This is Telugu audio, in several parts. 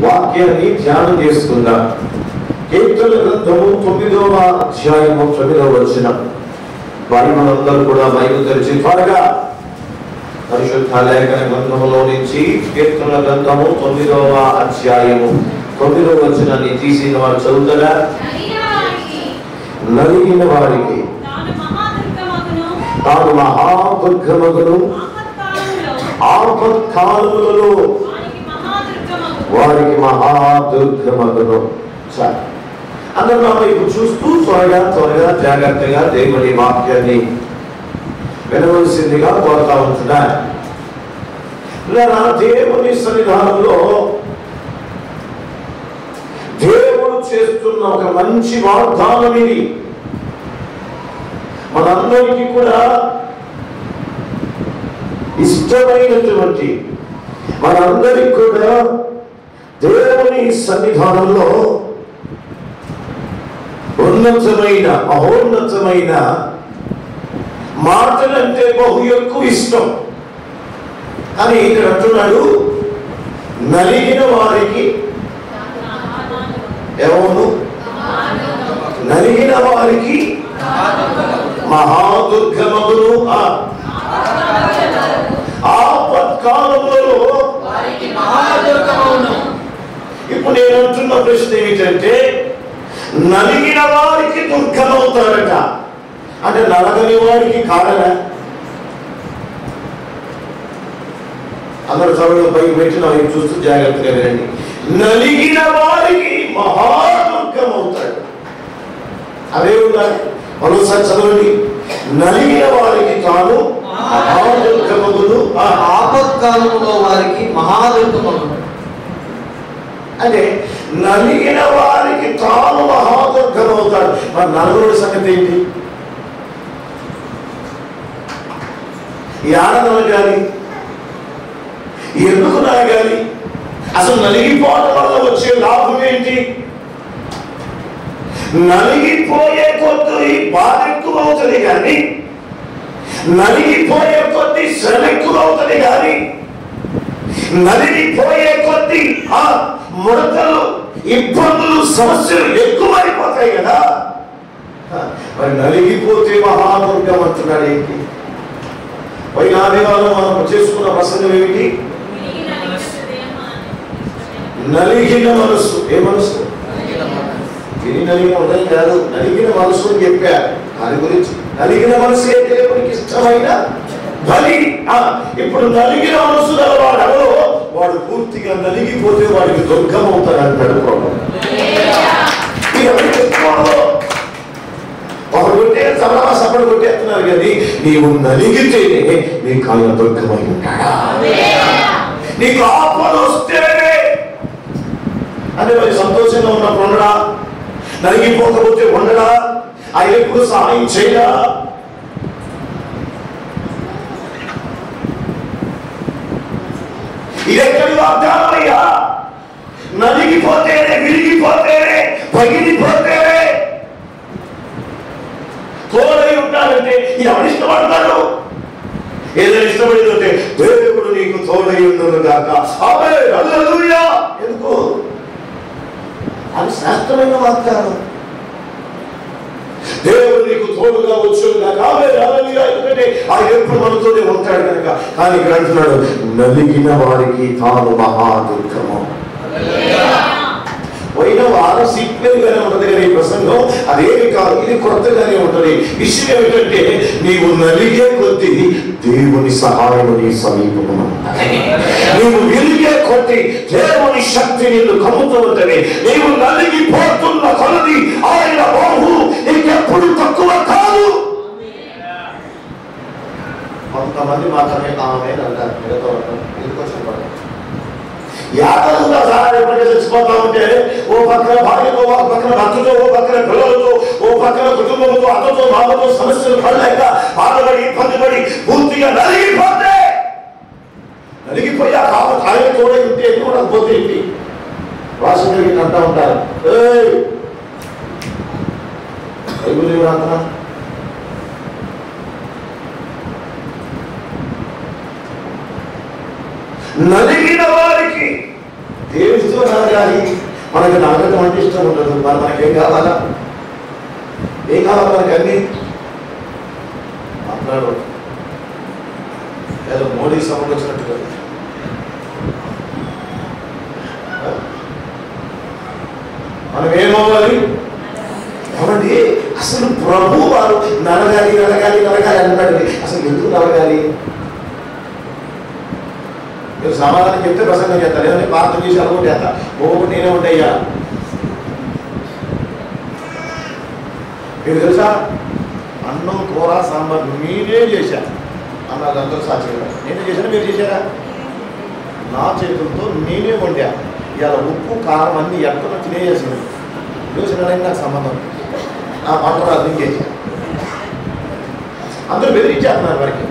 వాక్యాన్ని ధ్యానం చేసుకుందాం. కీర్తనల గ్రంథము 9వ అధ్యాయము 9వ వచనం. మనందరూ కూడా బైబిల్ తెరిచి త్వరగా పరిశుద్ధ లేఖన గ్రంథములో నుంచి కీర్తనల గ్రంథము 9వ అధ్యాయము 9వ వచనాన్ని తీసిన వారు చదువుతారా? నలిగిన వారికి తాను మహాదుర్గమగును, ఆపత్కాలములలో వారికి మహాదుర్గమగును. అందరూ నా వైపు చూస్తూ త్వరగా జాగ్రత్తగా దేవుని వాక్యాన్ని వినవలసిందిగా కోరుతా ఉంటున్నాను. నా దేవుని సన్నిధానంలో దేవుడు చేస్తున్న ఒక మంచి వాగ్దానం ఇది. మనందరికీ కూడా ఇష్టమైనటువంటి, మనందరికీ కూడా దేవుని సన్నిధానంలో ఉన్నతమైన మహోన్నతమైన మాటలంటే బహు ఎక్కువ ఇష్టం. కానీ ఇక్కడ అంటున్నాడు, నలిగిన వారికి ఎవరు? నలిగిన వారికి మహాదుర్గమగును, ఆపత్కాలములలో. ఇప్పుడు నేను అంటున్న ప్రశ్న ఏమిటంటే, నలిగిన వారికి దుర్గమవుతారట అంటే నలగని వారికి కాదనా? అందరూ చదువు పైకి పెట్టిన చూస్తూ జాగ్రత్తగా వినండి. నలిగిన వారికి మహాదుర్గమవుతాడు. అవే ఉన్నాయి, మరోసారి చదవండి. నలిగిన వారికి తాను మహాదుర్గమగును, ఆపత్కాలములో వారికి మహాదుర్గమగును. అంటే నలిగిన వారికి తాను మహాదుర్గమవుతాడు. మరి నలుగురి సంగతి ఏంటి? నలగాలి, ఎందుకు నలగాలి? అసలు నలిగిపోవడం వల్ల వచ్చే లాభం ఏంటి? నలిగిపోయే కొద్ది బాధ ఎక్కువ అవుతుంది కానీ, నలిగిపోయే కొద్ది శ్రమ ఎక్కువ అవుతుంది కానీ, నలిగిపోయే కొద్ది ముడతలు, ఇబ్బందులు, సమస్యలు ఎక్కువైపోతాయి కదా. మరి నలిగిపోతే మహాదుర్గం అంటున్నాడు ఏంటి? పైన ఆదివారం మనం చేసుకున్న ప్రసంగం ఏమిటి? నలిగిన మనసు. ఏ మనసు? తిని నలిగిన ఉదయం కాదు, నలిగిన మనసు అని చెప్పారు. దాని గురించి నలిగిన మనసే దేవునికి ఇష్టమైన బలి. ఇప్పుడు నలిగిన మనసు గలవాడు వాడు పూర్తిగా నలిగిపోతే వాడికి దుర్గం అవుతాడు అంటాడు ప్రభు. ఒకరు కొట్టే సపడు కొట్టేస్తున్నారు కానీ నీవు నలిగితేనే నీకు ఆయన దుర్గమై ఉంటాడా? నీకు ఆపద వస్తేనే అంటే మరి సంతోషంగా ఉన్నప్పుడు ఉండడా? నలిగిపోకపోతే ఉండడా? ఆయన ఎప్పుడు సహాయం చేయడా? ఇదెక్కడి వాగ్దానమయ్యా? నలిగిపోతేనే, విరిగిపోతేనే, పగిలిపోతేనే తోడై ఉంటాడంటే ఎవరు ఇష్టపడతాడు? ఏదైనా ఇష్టపడిందంటే దేవుడు నీకు తోడై ఉండను గాక. ఆమేన్, హల్లెలూయా. ఎందుకు? అది శాస్త్రమైన వాగ్దానం. దేవుడు నీకు తోడుగా వచ్చాడు కాక. ఆమేన్, హల్లెలూయా. ఎందుకంటే ఆయన ఎప్పుడు మనతోనే ఉంటాడు కనుక. కానీ ఇక్కడ అంటున్నాడు, నలిగిన వారికి తాను మహాదుర్గము. పోయిన వారం సిగ్నల్గానే ఉంటుంది కానీ ఈ ప్రసంగం అదేమి కాదు, ఇది కొత్తగానే ఉంటుంది. విషయం ఏమిటంటే, నీవు నలిగే కొద్దీ దేవుని సహాయం నీ సమీపమున ఉంటుంది. నీవు విరిగే కొద్దీ దేవుని శక్తి నిన్ను కమ్ముతూ ఉంటుంది. నీవు నలిగిపోతున్న కొలది ఆయన బాహు నీకెప్పుడు తక్కువ కాదు. కొంతమంది మాత్రమే ఆమెన్ అంటారు, మిగతా ఎందుకు చెప్పండి. యాతనగా సార్ ఎప్పటికీ చచ్చిపోతా ఉంటే ఓ పక్కన భార్యతో, ఓ పక్కన భర్తతో, ఓ పక్కన పిల్లలతో, ఓ పక్కన కుటుంబంతో, అతతో మామతో సమస్యలు పడలేక బాధపడి ఇబ్బంది పడి పూర్తిగా నలిగిపోతే, నలిగిపోయా కాబట్టి ఆయన కూడా ఉంటే కూడా పోతే ఏంటి రాసి జరిగింది అంటూ ఉంటారు. నలిగిన వారికి దేవుడితో నలగాలి. మనకి నలగటం అంటే ఇష్టం ఉండదు. మరి మనకేం కావాలా? ఏం కావాలి మనకి? అన్ని మాట్లాడు. ఏదో మోడీ సభకు వచ్చినట్టుగా మనం ఏమవ్వాలి? ఏమండి అసలు ప్రభు వారు నలగాలి నలగాలి నలగాలి అన్నాడండి. అసలు ఎందుకు నలగాలి? మీరు సమాధానం చెప్తే ప్రసంగం చేస్తారు, లేదంటే ప్రార్థన చేసి అనుకుంటే చేస్తా. ఒకటి నేనే ఉంటాయ్యా. మీకు తెలుసా, అన్నం కూర సాంబార్ మీరే చేశారు అన్నది అందరూ సాక్షిగా. నేనే చేశాను, మీరు చేశారా? నా చేతులతో నేనే వండా. ఇవాళ ఉప్పు కారం అన్ని ఎక్కడ తినేసేసింది. యోచనలైనా నాకు సంబంధం. నా పంట అర్థం చేశాను. అందరూ బెదిరించేస్తున్నారు వారికి.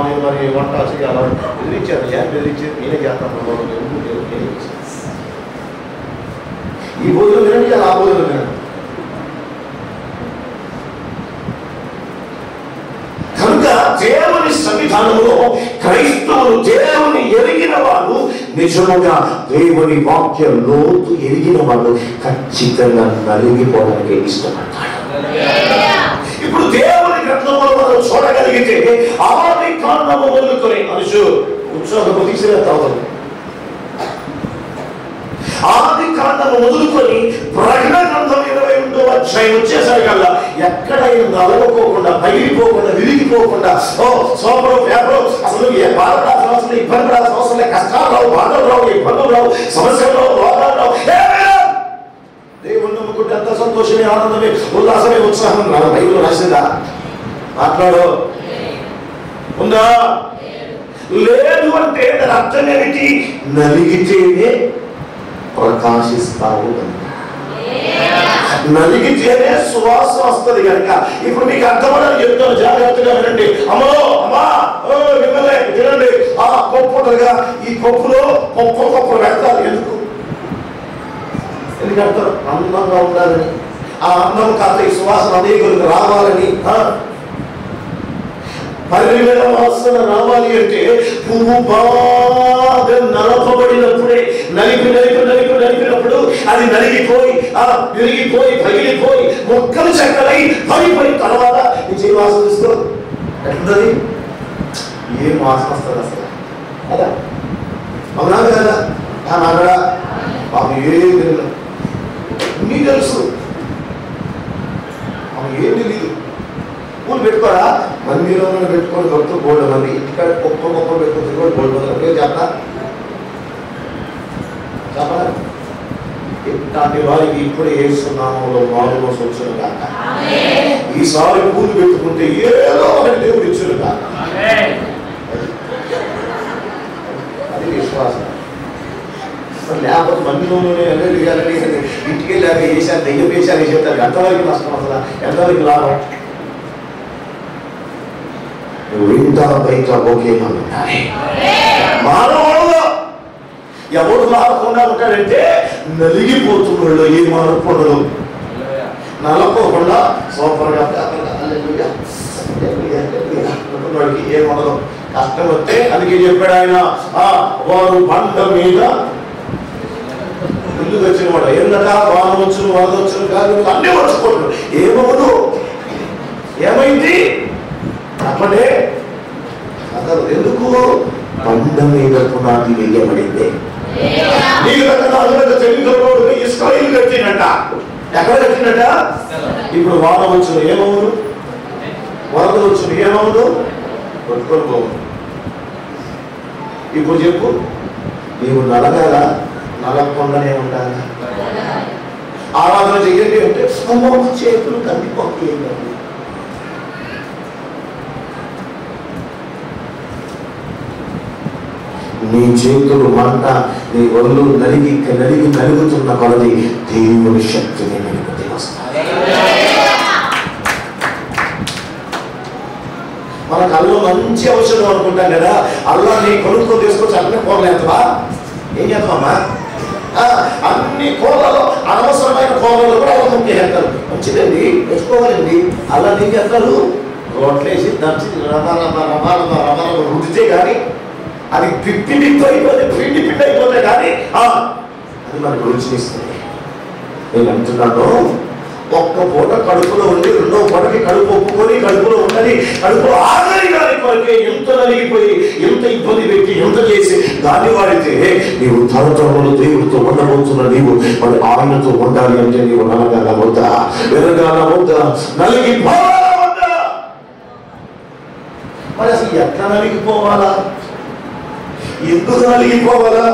నేను మరి వంట చేయాలి బెదిరించాను. బెదిరించేది నేనే చేస్తాను. ఈ భోజనం తినండి, ఆ భోజనం తినండి. కనుక దేవుని సన్నిధానంలో క్రైస్తవులు, దేవుని ఎరిగిన వాళ్ళు, నిజముగా దేవుని వాక్య లోతు ఎరిగిన వాళ్ళు ఖచ్చితంగా నలిగిపోవడానికి ఇష్టపడతారు. ఇప్పుడు దేవుని గ్రంథంలో మనం చూడగలిగితే ఆది కాండము మొదలుకొని మనుషు ఉత్సాహము తీసివేస్తావు. ఆది కాండము మొదలుకొని ప్రకటన గ్రంథం 22వ అధ్యాయం వచ్చేసరికల్లా ఎక్కడైనా నలగపోకుండా, పగిలిపోకుండా, విరిగిపోకుండా, సోమరు పేపరు అసలు బాధపడాల్సిన అవసరం, ఇబ్బంది పడాల్సిన అవసరం లేదు. కష్టాలు రావు, బాధలు రావు, ఇబ్బందులు రావు, సమస్యలు రావు, రోగాలు రావు. దేవుని నమ్ముకుంటే అంత సంతోషమే, ఆనందమే, ఉల్లాసమే, ఉత్సాహం. నా బైబిల్ రాసిందా? మాట్లాడు. ఉందా? లేదు అంటే దాని అర్థం ఏమిటి? నలిగితేనే ప్రకాశిస్తావు కనుక, నలిగితేనే సువాసన వస్తుంది కనుక. ఇప్పుడు మీకు అర్థమని చెప్తాను, జాగ్రత్తగా వినండి. అమ్మో అమ్మా మిమ్మల్ని తినండి. ఆ పప్పు ఉంటుందిగా, ఈ పప్పులో పప్పు పెడతారు. ఎందుకంటారు? అందంగా ఉండాలని, ఆ అందం కాస్త ఈ సువాసన అనేకులకు రావాలని, పరిమళ వాసన రావాలి అంటే పువ్వు బాగా నలపబడినప్పుడే, నలిపినప్పుడు అది నలిగిపోయి, విరిగిపోయి, పగిలిపోయి, మొక్కలు చెక్కలై పడిపోయిన తర్వాత ఈ వాసన తీసుకో ఎట్లుంది? ఏం వాసన వస్తుంది అసలు? కదా అవునా కదా? నాగడా మాకు ఏం తెలియదు, నీ తెలుసు, మాకు ఏం తెలియదు. పూలు పెట్టుకోరా? మందిలో పెట్టుకొని భక్తులు గోల్డ్ మంది, ఇంటికాడ గొప్ప పెట్టుకుంటుంది కూడా గోల్డ్ మంది. చెప్పనా చెప్పనా? ఇట్లాంటి వారికి ఇప్పుడే ఏసునామంలో మారు మోసం వచ్చును కాక. ఈసారి పూలు పెట్టుకుంటే ఏదో ఒకటి దేవుడు ఇచ్చును కాక. అది విశ్వాసం. లేకపోతే మందిలోనే ఇంటికి వెళ్ళాక వేసాను, దెయ్యం వేసాను చెప్తారు. ఎంతవరకు నష్టం అసలు? ఎంతవరకు లాభం? ఇంత బయట ఒకే మానవుడు ఎవరు మారకుండా ఉంటాడంటే నలిగిపోతున్నాడు. ఏ మార్పు ఉండదు. నలపోకుండా సూపర్గా అనుకున్నాడికి ఏముండదు. కష్టం వస్తే అందుకే చెప్పాడు ఆయన, వారు పంట మీద ఇల్లు వచ్చిన వాడు ఏందట? వాన వచ్చును, వరద వచ్చును కాదు, అన్నీ వచ్చుకోండు. ఏమవును? ఏమైంది? అప్పుడే అసలు ఎందుకు? పంట మీద పునాది వేయబడింది. నీకు దగ్గర తెలుగులోడు ఇస్రాయిల్ కట్టినట్ట. ఎక్కడ కట్టినట్ట? ఇప్పుడు వాన వచ్చును ఏమవును? వరద వచ్చును ఏమవును? కొట్టుకొని పోవు. ఇప్పుడు చెప్పు, నీవు నలగాల, నలగకుండానే ఉండాలి. ఆరాధన చెయ్యండి అంటే అమ్మో చేతులు కందిపోతాయి. నీ చేతులు మంట, నీ ఒళ్ళు నలుగుతున్న కొలది దేవుని శక్తిని నీకు తెలుస్తాయి. మనకు అల్లం మంచి ఔషధం అనుకుంటాం కదా. అల్లాన్ని కొనుక్కొని తీసుకొచ్చి అన్నీ కూరలేస్తావా? ఏం చేస్తామమ్మా? అన్ని కూరలలో, అనవసరమైన కూరలలో కూడా అల్లం ముఖ్య చేస్తారు. మంచిదండి, తెచ్చుకోవాలండి. అల్లాన్ని ఏం చేస్తారు? రోట్లేసి దంచి రమాల రుద్దితే కానీ అది పిండి అయిపోతే కానీ అది మనకు రుచినిస్తుంది. నేను అంటున్నాను, ఒక్క పూట కడుపులో ఉండి రెండో పూటకి కడుపు ఒప్పుకొని కడుపులో ఉన్నది కడుపు ఆగలి దాని కొరకే ఎంత నలిగిపోయి ఎంత ఇబ్బంది పెట్టి ఎంత చేసి దాన్ని వాడితే నీవు తరతరములు దేవుడితో ఉండబోతున్న నీవు మరి ఆయనతో ఉండాలి అంటే నీవు నలగాల వద్దా, వెరగాల వద్దా, నలిగిపోవాలా వద్దా? మరి అసలు ఎట్లా నలిగిపోవాలా, ఎందుకు నలిగిపోవాలా?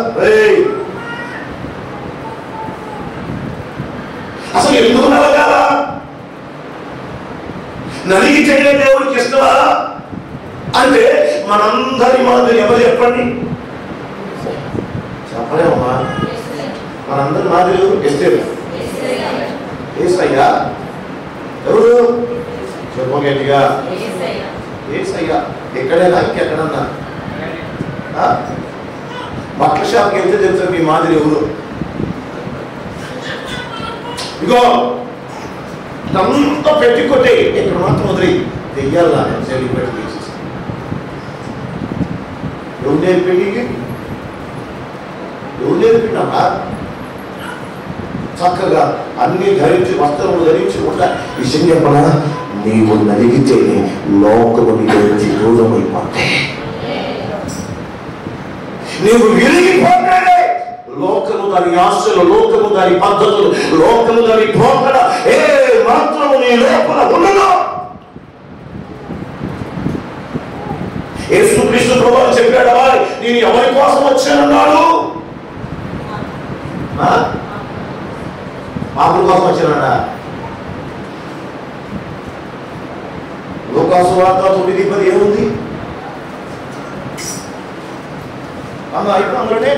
అసలు ఎందుకు నలగాల? నలిగితేనే దేవుడికి ఇష్టమా అంటే మనందరి మాదిరి ఎవరు చెప్పండి? చెప్పలేమమ్మా. మనందరి మాదిరి ఎస్తేరు ఏసయ్యా. ఎవరు చెప్పగట్టిగా? ఏసయ్యా. ఎక్కడైనా ఇంకెక్కడన్నా బట్టల షాప్కి వెళ్తే చెప్తారు మీ మాదిరి ఎవరు? ఇగో అంతా పెట్టుకుంటే ఇక్కడ మాత్రం వదిలి దెయ్యాలా సెలబ్రేట్ చేసేసి ఎవరు నేర్పిండి? ఎవరు నేర్పినామా? చక్కగా అన్ని ధరించి వస్త్రములు ధరించి ఉంటా. విషయం చెప్పనా, నీవు నలిగితే లోకము నీ గురించి దూరమైపోతాయి. నీవు విరిగిపోతాడే లోకము దాని ఆశలు, లోకము దాని పద్ధతులు, లోకము దాని పోకడ ఏ మాత్రము నీ లోపల ఉండదు. యేసుక్రీస్తు ప్రభువు చెప్పాడు, నేను ఎవరి కోసం వచ్చానన్నాడు? పాపుల కోసం వచ్చానన్నా? లోకాసు వార్త 9:10 ఏముంది? అందులోనే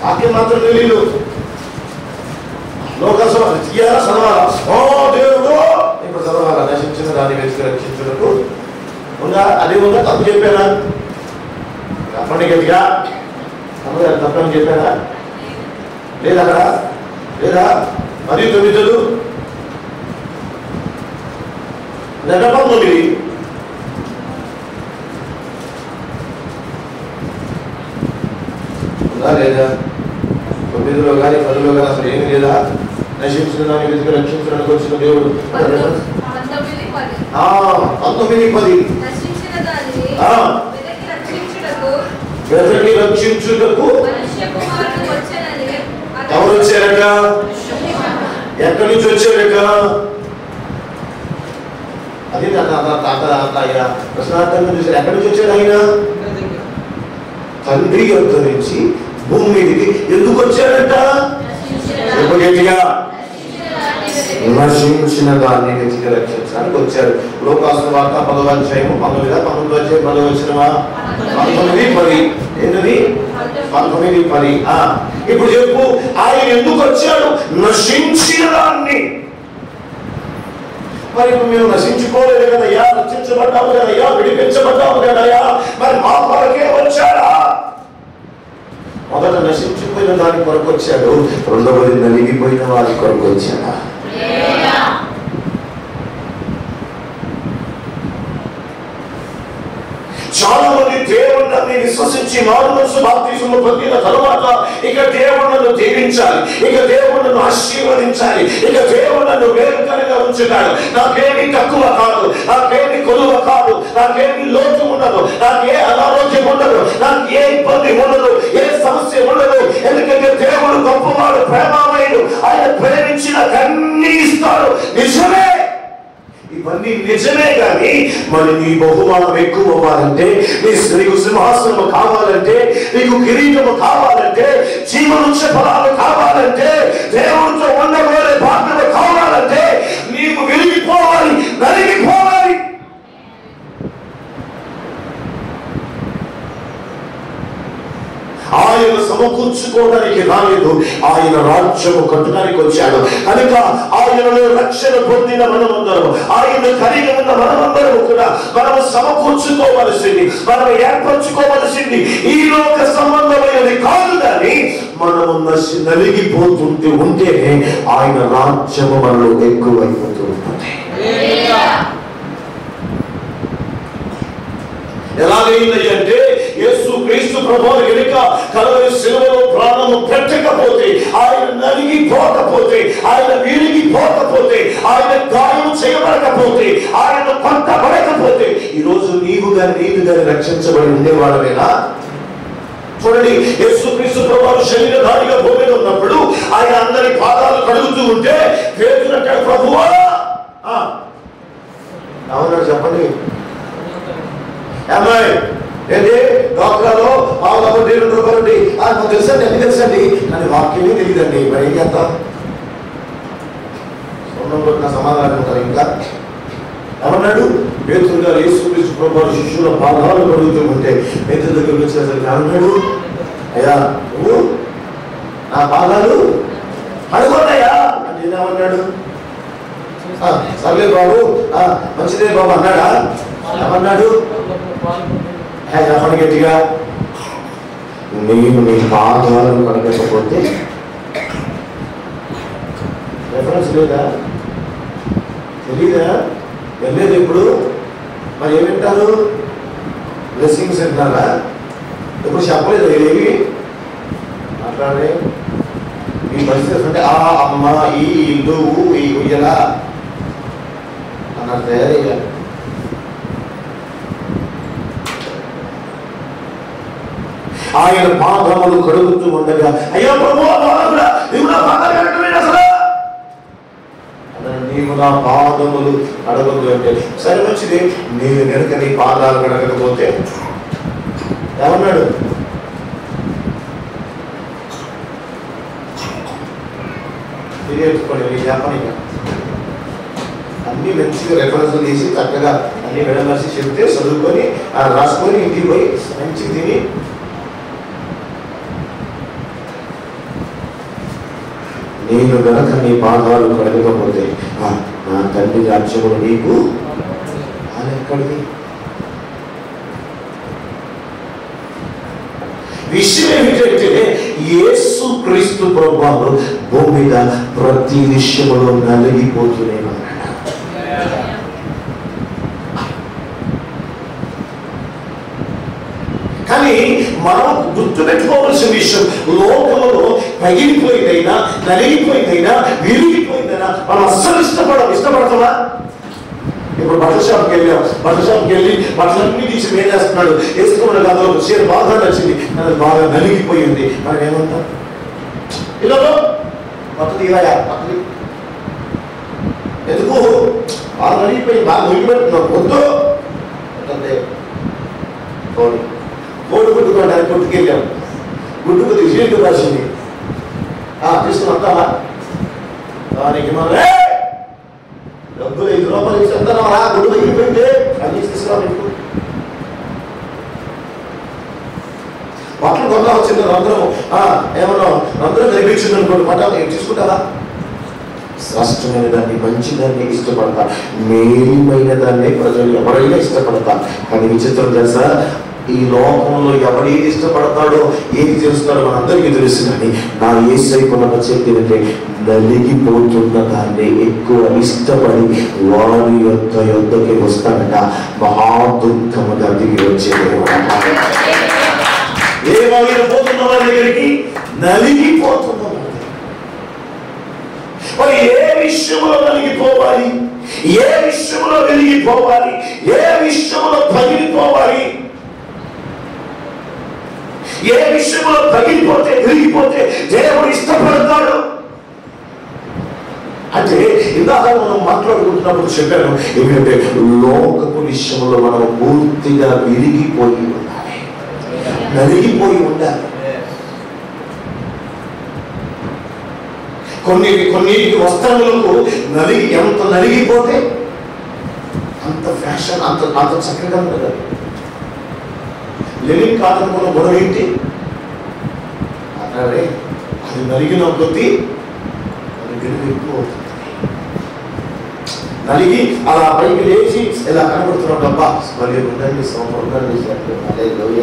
వాక్యం మాత్రం తెలియదు. లోకాసు తీయాలా చదవాలా? ఓ దేవుడు ఇప్పుడు చదవాలా? నశించిన దాన్ని వెతికి రక్షించుటకు ఉందా? అదే ఉందా? తప్పు చెప్పానా? తప్పండి గట్టిగా తప్పని చెప్పానా? లేదా అక్కడ లేదా? 10:9 లేదా 19 లేదా 9లో కానీ 10లో కానీ అసలు ఏమి లేదా? నశించిన దాన్ని వెతికి రక్షించడానికి వచ్చిన దేవుడు 19:10 వెతికి రక్షించుటకు ఎవరు వచ్చారట? ఎక్కడి నుంచి వచ్చారట? అదే ఆయన ప్రశ్నార్థంగా చూసారు. ఎక్కడి నుంచి వచ్చాడు ఆయన? తండ్రి యొద్ద నుంచి భూమి మీదకి ఎందుకు వచ్చాడట? నశించిన దాన్ని వెతికి రక్షించడానికి వచ్చాడు. లోకాసు వార్త 10:19 ఏంటది? 19:10. ఇప్పుడు చెప్పు, ఆయన ఎందుకు వచ్చాడు? నశించిన దాన్ని. మరి ఇప్పుడు మేము నశించుకోలేదు కదయ్యా, రక్షించబడ్డాము కదయ్యా, విడిపించబడ్డాము కదయ్యా, మరి మా కొరకే వచ్చాడా? మొదట నశించిపోయిన దాని కొరకు వచ్చాడు, రెండవది నలిగిపోయిన వారి కొరకు వచ్చాడా? చాలా మంది దేవుణ్ణి విశ్వసించి మారుమనసు బాప్తిస్మము పొందిన తరువాత ఇక దేవుణ్ణి దీవించాలి, ఇక దేవుణ్ణి ఆశీర్వదించాలి, ఇక దేవుణ్ణి వేరుకరగా ఉంచుతాడు. నాకేమి తక్కువ కాదు, నాకేమి కొలువ కాదు, నాకేమి లోటు ఉండదు, నాకు ఏ అనారోగ్యం ఉండదు, నాకు ఏ ఇబ్బంది ఉండదు, ఏ సమస్య ఉండదు. ఎందుకంటే దేవుడు గొప్పవాడు, ప్రేమమయుడు, ఆయన ప్రేమించిన అన్ని ఇస్తాడు. నిజమే, ఇవన్నీ నిజమే. కానీ మరి నీ బహుమానం ఎక్కువ అవ్వాలంటే, నీకు సింహాసనము కావాలంటే, నీకు కిరీటము కావాలంటే, జీవవృక్ష ఫలాలు కావాలంటే, దేవుడితో ఉండగోరే భాగ్యము కావాలంటే నీకు విరిగిపోవాలి, నలిగిపోవాలి. ఆయన సమకూర్చుకోవడానికి రాలేదు, ఆయన రాజ్యము కట్టడానికి వచ్చాడు. కనుక ఆయనలో రక్షణ పొందిన మనమందరం, ఆయన కలిగి ఉన్న మనమందరం కూడా మనము సమకూర్చుకోవలసింది, మనం ఏర్పరచుకోవలసింది ఈ లోక సంబంధమైనది కాదు. కానీ మనము నలిగిపోతుంటే ఉంటేనే ఆయన రాజ్యము మనలో ఎక్కువైపోతూ ఉంటుంది. ఎలాగైంది అంటే యేసు క్రీస్తు ప్రభువు గనుక కల్వరి శిలువలో ప్రాణము పెట్టకపోతే, ఆయన నలిగిపోకపోతే, ఆయన విరిగిపోకపోతే, ఆయన గాయం చేయబడకపోతే, ఆయన కొట్టబడకపోతే ఈరోజు నీవు గాని రక్షించబడి ఉండేవాడమేనా? చూడండి, యేసుక్రీస్తు ప్రభువు శరీరధారిగా భూమి మీద ఉన్నప్పుడు ఆయన అందరి పాదాలు కడుగుతూ ఉంటే పేతురు అంటాడు, ప్రభువా అవునాడు చెప్పండి అమ్మాయి ఏంటి డాక్టర్లో పావులు రూపాయలండి నాకు తెలుసండి, అన్ని తెలుసండి, కానీ వాక్యమే తెలియదండి, మరి ఏం చేద్దాం? నా సమాధానం ఉంటారు. ఇంకా ఏమన్నాడు? పేతురు గారు యేసుక్రీస్తు ప్రభువు శిష్యుల పాదాలు కడుగుతూ ఉంటే పేతురు దగ్గరికి వచ్చేసరికి అన్నాడు, అయ్యా నువ్వు నా పాదాలు కడుగుతాయా అని నేనేమన్నాడు? సర్లే బాబు, మంచిదే బాబు అన్నాడా? ఏమన్నాడు? చెప్పండి గట్టిగా, నేను నీ పాదాలను కడగకపోతే రెఫరెన్స్ లేదా? తెలీదా? వెళ్ళేది ఎప్పుడు? మరి ఏమింటారు? బ్లెస్సింగ్స్ వింటారా? ఎప్పుడు చెప్పలేదు ఏవి మాట్లాడే మీ పరిస్థితి అంటే ఆ అమ్మ ఈ ఇల్లు ఈ ఉయ్యలా అన్నారు తయారయ్యారు. ఆయన పాదములు కడుగుతూ ఉండగా, అయ్యో ప్రభు నీవు నా పాదాలు కడగలేదు అసలు, నీవు నా పాదములు కడగదు అంటే సరే మంచిది, నేను కనుక నీ పాదాలు కడగకపోతే ఏమన్నాడు? తెలియచుకోండి, నీ చెప్పనిక అన్ని మంచిగా రెఫరెన్స్లు తీసి చక్కగా అన్ని విడమర్చి చెప్తే చదువుకొని రాసుకొని ఇంటికి పోయి మంచిగా తిని నేను గనక నీ పాదాలు కడగకపోతే నా తండ్రి రాజ్యములు నీకు ఎక్కడిది? విషయం ఏమిటంటే యేసు క్రీస్తు ప్రభువు భూమి మీద ప్రతి విషయంలో నలిగిపోతూనే ఉన్నాడు. కానీ మనం గుర్తుపెట్టుకోవాల్సిన విషయం, లోకంలో పగిలిపోయిందైనా నలిగిపోయిందైనా విరిగిపోయిందైనా మనం అస్సలు ఇష్టపడతామా? ఇప్పుడు బట్టల షాప్కి వెళ్ళాం, బట్టల షాప్కి వెళ్ళి బట్టలన్నీ తీసి ఏం చేస్తున్నాడు? వేసుకున్నాడు, అందులో చీర బాగా నచ్చింది, అది బాగా నలిగిపోయింది, మనం ఏమంటాం? పిల్లలు బట్టలు తీరాయా? బట్టలు ఎందుకు బాగా నలిగిపోయింది, బాగా నలిగిపెడుతున్నాం, వద్దు కోడి గుడ్డుకోవడానికి కొట్టుకెళ్ళాం, గుడ్డు కొద్దిగా సీటు రాసింది తీసుకుని వస్తావా? దానికి మనం డబ్బులు 5 రూపాయలు ఇస్తారా? గుడ్డు తగ్గిపోయింది అన్ని తీసుకురా. మీకు బట్టలు కొన్నా వచ్చింది రంధ్రము, ఏమన్నా రంధ్రం కనిపించింది అనుకోండి, పట్టాలి తీసుకుంటారా? శ్రేష్టమైన దాన్ని మంచిదాన్ని ఇష్టపడతా, మేలుమైన దాన్ని ప్రజలు ఎవరైనా ఇష్టపడతా. కానీ విచిత్రం తెలుసా, ఈ లోకంలో ఎవరేది ఇష్టపడతాడో ఏది చేస్తాడో మనందరికీ తెలుసు. కానీ నా యేసయ్యకున్న చెప్పినట్టే నలిగిపోతున్న దాన్ని ఎక్కువ ఇష్టపడి వారి యొద్దకి వస్తాడట. మహా దుఃఖముగా దిగి వచ్చేది. పోతున్న వారి దగ్గరికి నలిగిపోతున్న మరి ఏ విషయంలో నలిగిపోవాలి, ఏ విషయంలో వెలిగిపోవాలి, ఏ విషయంలో పగిలిపోవాలి, ఏ విషయంలో పగిలిపోతే విరిగిపోతే దేవుడు ఇష్టపడతాడు అంటే ఇందాక మనం మాట్లాడుకుంటున్నప్పుడు చెప్పాను ఏమిటంటే లోకపు విషయంలో మనం పూర్తిగా విరిగిపోయి ఉండాలి, నలిగిపోయి ఉండాలి. కొన్ని వస్త్రములకు ఎంత నలిగిపోతే అంత ఫ్యాషన్, అంత చక్కగా ఉండదు. లెనిన్ కాటన్ కొన్న గొడవ ఏంటి? అన్నాడే అది నలిగిన కొద్దీ అది గెలుపు ఎక్కువ అవుతుంది. నలిగి అలా పైకి లేచి ఇలా కనబడుతున్నాడు, అబ్బా మరి ఉండండి ఉండండి అదే లోయ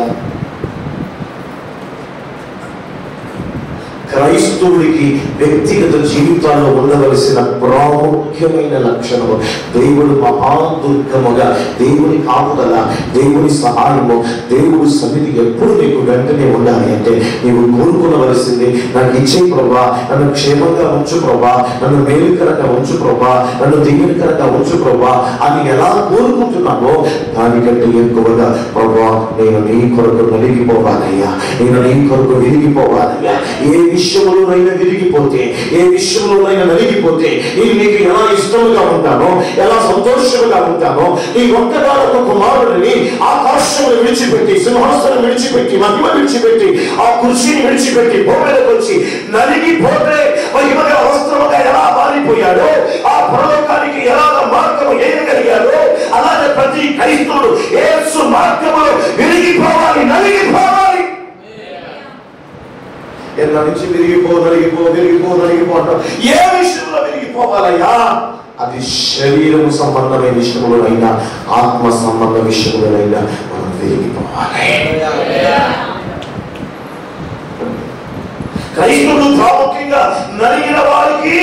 క్రైస్తవుడికి వ్యక్తిగత జీవితాల్లో ఉండవలసిన ప్రాముఖ్యమైన లక్షణము దేవుడు మహాదుర్గముగా, దేవుని కాపుదల, దేవుని సహాయము, దేవుడి సన్నిధి ఎప్పుడు నీకు వెంటనే ఉండాలి అంటే నీవు కోరుకునవలసింది, నాకు ఇచ్చే ప్రభా, నన్ను క్షేమంగా ఉంచు ప్రభా, నన్ను మేలుకరంగా ఉంచు ప్రభా, నన్ను దీవెనకరంగా ఉంచు ప్రభా అని ఎలా కోరుకుంటున్నావో దానికంటే ఎక్కువగా ప్రభా నేను నీ కొరకు నలిగిపోవాలయ్యా, నేను నీ కొరకు విరిగిపోవాలయ్యా. ఏ విషయంలోనైనా విరిగిపోతే, ఏ విషయంలోనైనా నలిగిపోతే నేను నీకు ఎలా ఇష్టముగా ఉంటానో, ఎలా సంతోషముగా ఉంటానో, ఈ ఒక్కగానొక్క కుమారుడిని ఆకాశమును విడిచిపెట్టి, సింహాసనం విడిచిపెట్టి, మహిమ విడిచిపెట్టి, ఆ కుర్చీని విడిచిపెట్టి భూమిలోకి వచ్చి నలిగిపోతే మహిమగా వస్త్రముగా ఎలా మారిపోయాడో, ఆ పరలోకానికి ఎలాగ మార్గము ఏయగలిగాడో, అలాగే ప్రతి క్రైస్తవుడు యేసు మార్గములో విరిగిపోవాలి, నలిగిపోవాలి. ఎన్న నుంచి విరిగిపో అంటాం. ఏ విషయంలో విరిగిపోవాలయ్యా? అది శరీరము సంబంధమైన విషయంలోనైనా, ఆత్మ సంబంధ విషయంలోనైనా మనం విరిగిపోవాలి. క్రైస్తవుడు ప్రాముఖ్యంగా నలిగిన వారికి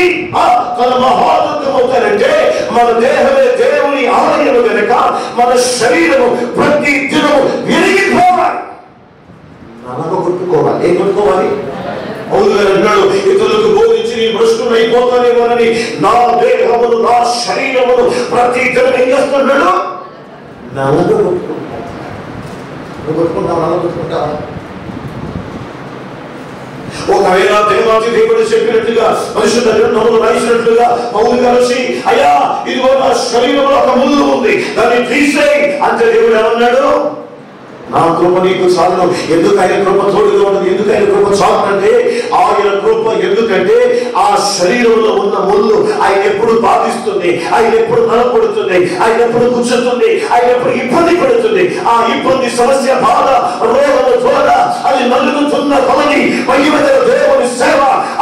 తన మహాదుర్గం అవుతారంటే మన దేహమే దేవుని ఆలయము కనుక మన శరీరము ప్రతి దినము విరిగిపోవాలి, నలగొట్టుకోవాలి. ఏం కొట్టుకోవాలి? పౌలు గారు అన్నాడు, ఇతరులకు బోధించి నీ భ్రష్టునైపోతానేమోనని నా దేహమును, నా శరీరమును ప్రతి దినం ఏం చేస్తున్నాడు? నలగొట్టుకుంటావా? ఒకవేళ దేవాది దేవుడు చెప్పినట్టుగా పరిశుద్ధ గ్రంథములో రాసినట్లుగా పౌలు గారు వచ్చి, అయ్యా ఇదిగో నా శరీరంలో ఒక ముళ్ళు ఉంది, దాన్ని తీసేయి అంటే దేవుడు ఏమన్నాడు? నా కృప నీకు చాలును. ఎందుకు ఆయన కృప తోడుగా ఉన్నది? ఎందుకు ఆయన కృప చాలంటే ఆయన కృప ఎందుకంటే ఆ శరీరంలో ఉన్న ముళ్ళు ఆయన ఎప్పుడు బాధిస్తుంది, ఆయన ఎప్పుడు నలపడుతుంది, ఆయన ఎప్పుడు కూర్చుంటుంది, ఆయన ఎప్పుడు ఇబ్బంది పడుతుంది. ఆ ఇబ్బంది, సమస్య, బాధ, రోగము, త్వర అది నలుగుతున్న కొలది మహిమగల దేవుని సేవ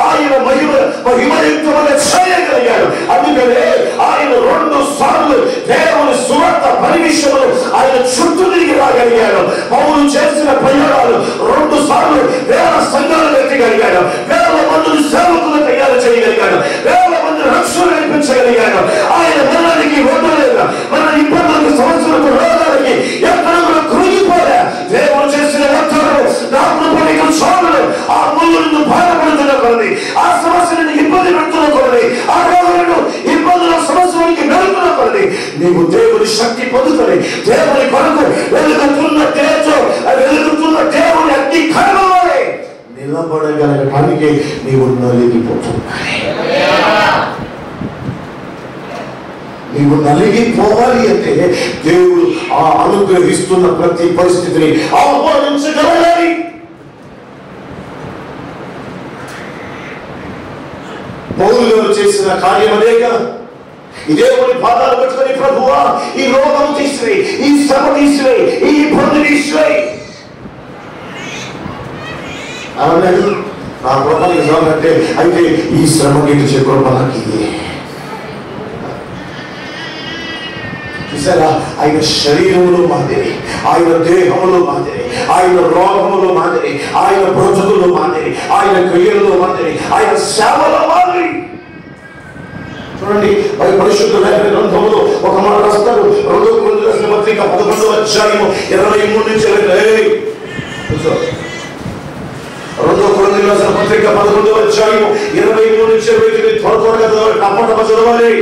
ఆయన మహిమయుక్తమైన చేయగలిగాడు. అందుకనే ఆయన 2 సార్లు దేవుని సువార్త పని విషయంలో ఆయన చుట్టూ తిరిగి రాగలిగాడు. పౌలు చేసిన ప్రయోగాలు 2 సార్లు వేల సంఘాలు ఎత్తగలిగాడు, వేల మందిని సేవకులు తయారు చేయగలిగాడు, వేల మంది రక్షణ కల్పించగలిగాడు. ఆయన మరణానికి వదలలేదు, మన ఇబ్బందులకు, సమస్యలకు, రోగాలకి ఎక్కడ కూడా కృంగిపోలే. దేవుడు చేసిన నాకు చాలు. ఆ ముళ్ళను బాధపడుతున్న కొలది, ఆ సమస్యలను ఇబ్బంది పెడుతున్న కొలది, ఆ రోగాలను, ఇబ్బందుల సమస్యలకి వెళ్తున్న కొలది నీవు దేవుని శక్తి పొందుకొని దేవుని కొరకు వెలుగుతున్న దేవుని అగ్ని కలవాలి నిలబడగలగటానికి నీవు నలిగిపోతున్నాయి. నీవు నలిగిపోవాలి అంటే దేవుడు ఆ అనుగ్రహిస్తున్న ప్రతి పరిస్థితిని ఆహ్వానించగలగాలి. పౌలు గారు చేసిన కార్యం అనేక దేవుని పాదాలు పెట్టుకొని, ప్రభువా ఈ రోగం తీసివేయి, ఈ శ్రమ తీసివేయి, ఈ ఇబ్బంది తీసివేయి అన్నాడు. నా కృప నిజాలంటే అయితే ఈ శ్రమ గీర్చే కృప నాకు ఇది. చూసారా? ఆయన శరీరములో మాదిరి, ఆయన దేహములో మాదిరి, ఆయన రోగములో మాదిరి, ఆయన బ్రతుకులో మాదిరి, ఆయన క్రియలలో మాదిరి, ఆయన సేవలో మాదిరి. చూడండి, పరిశుద్ధ లేఖన గ్రంథములో ఒక మాట రాస్తాడు. 2 కొరింథీయుల రాసిన పత్రిక 11వ అధ్యాయము 23 నుంచి 2 కొరింథీయుల రాసిన పత్రిక 11వ అధ్యాయము 23 నుంచి 29 త్వరగా కప్పట చదవాలి.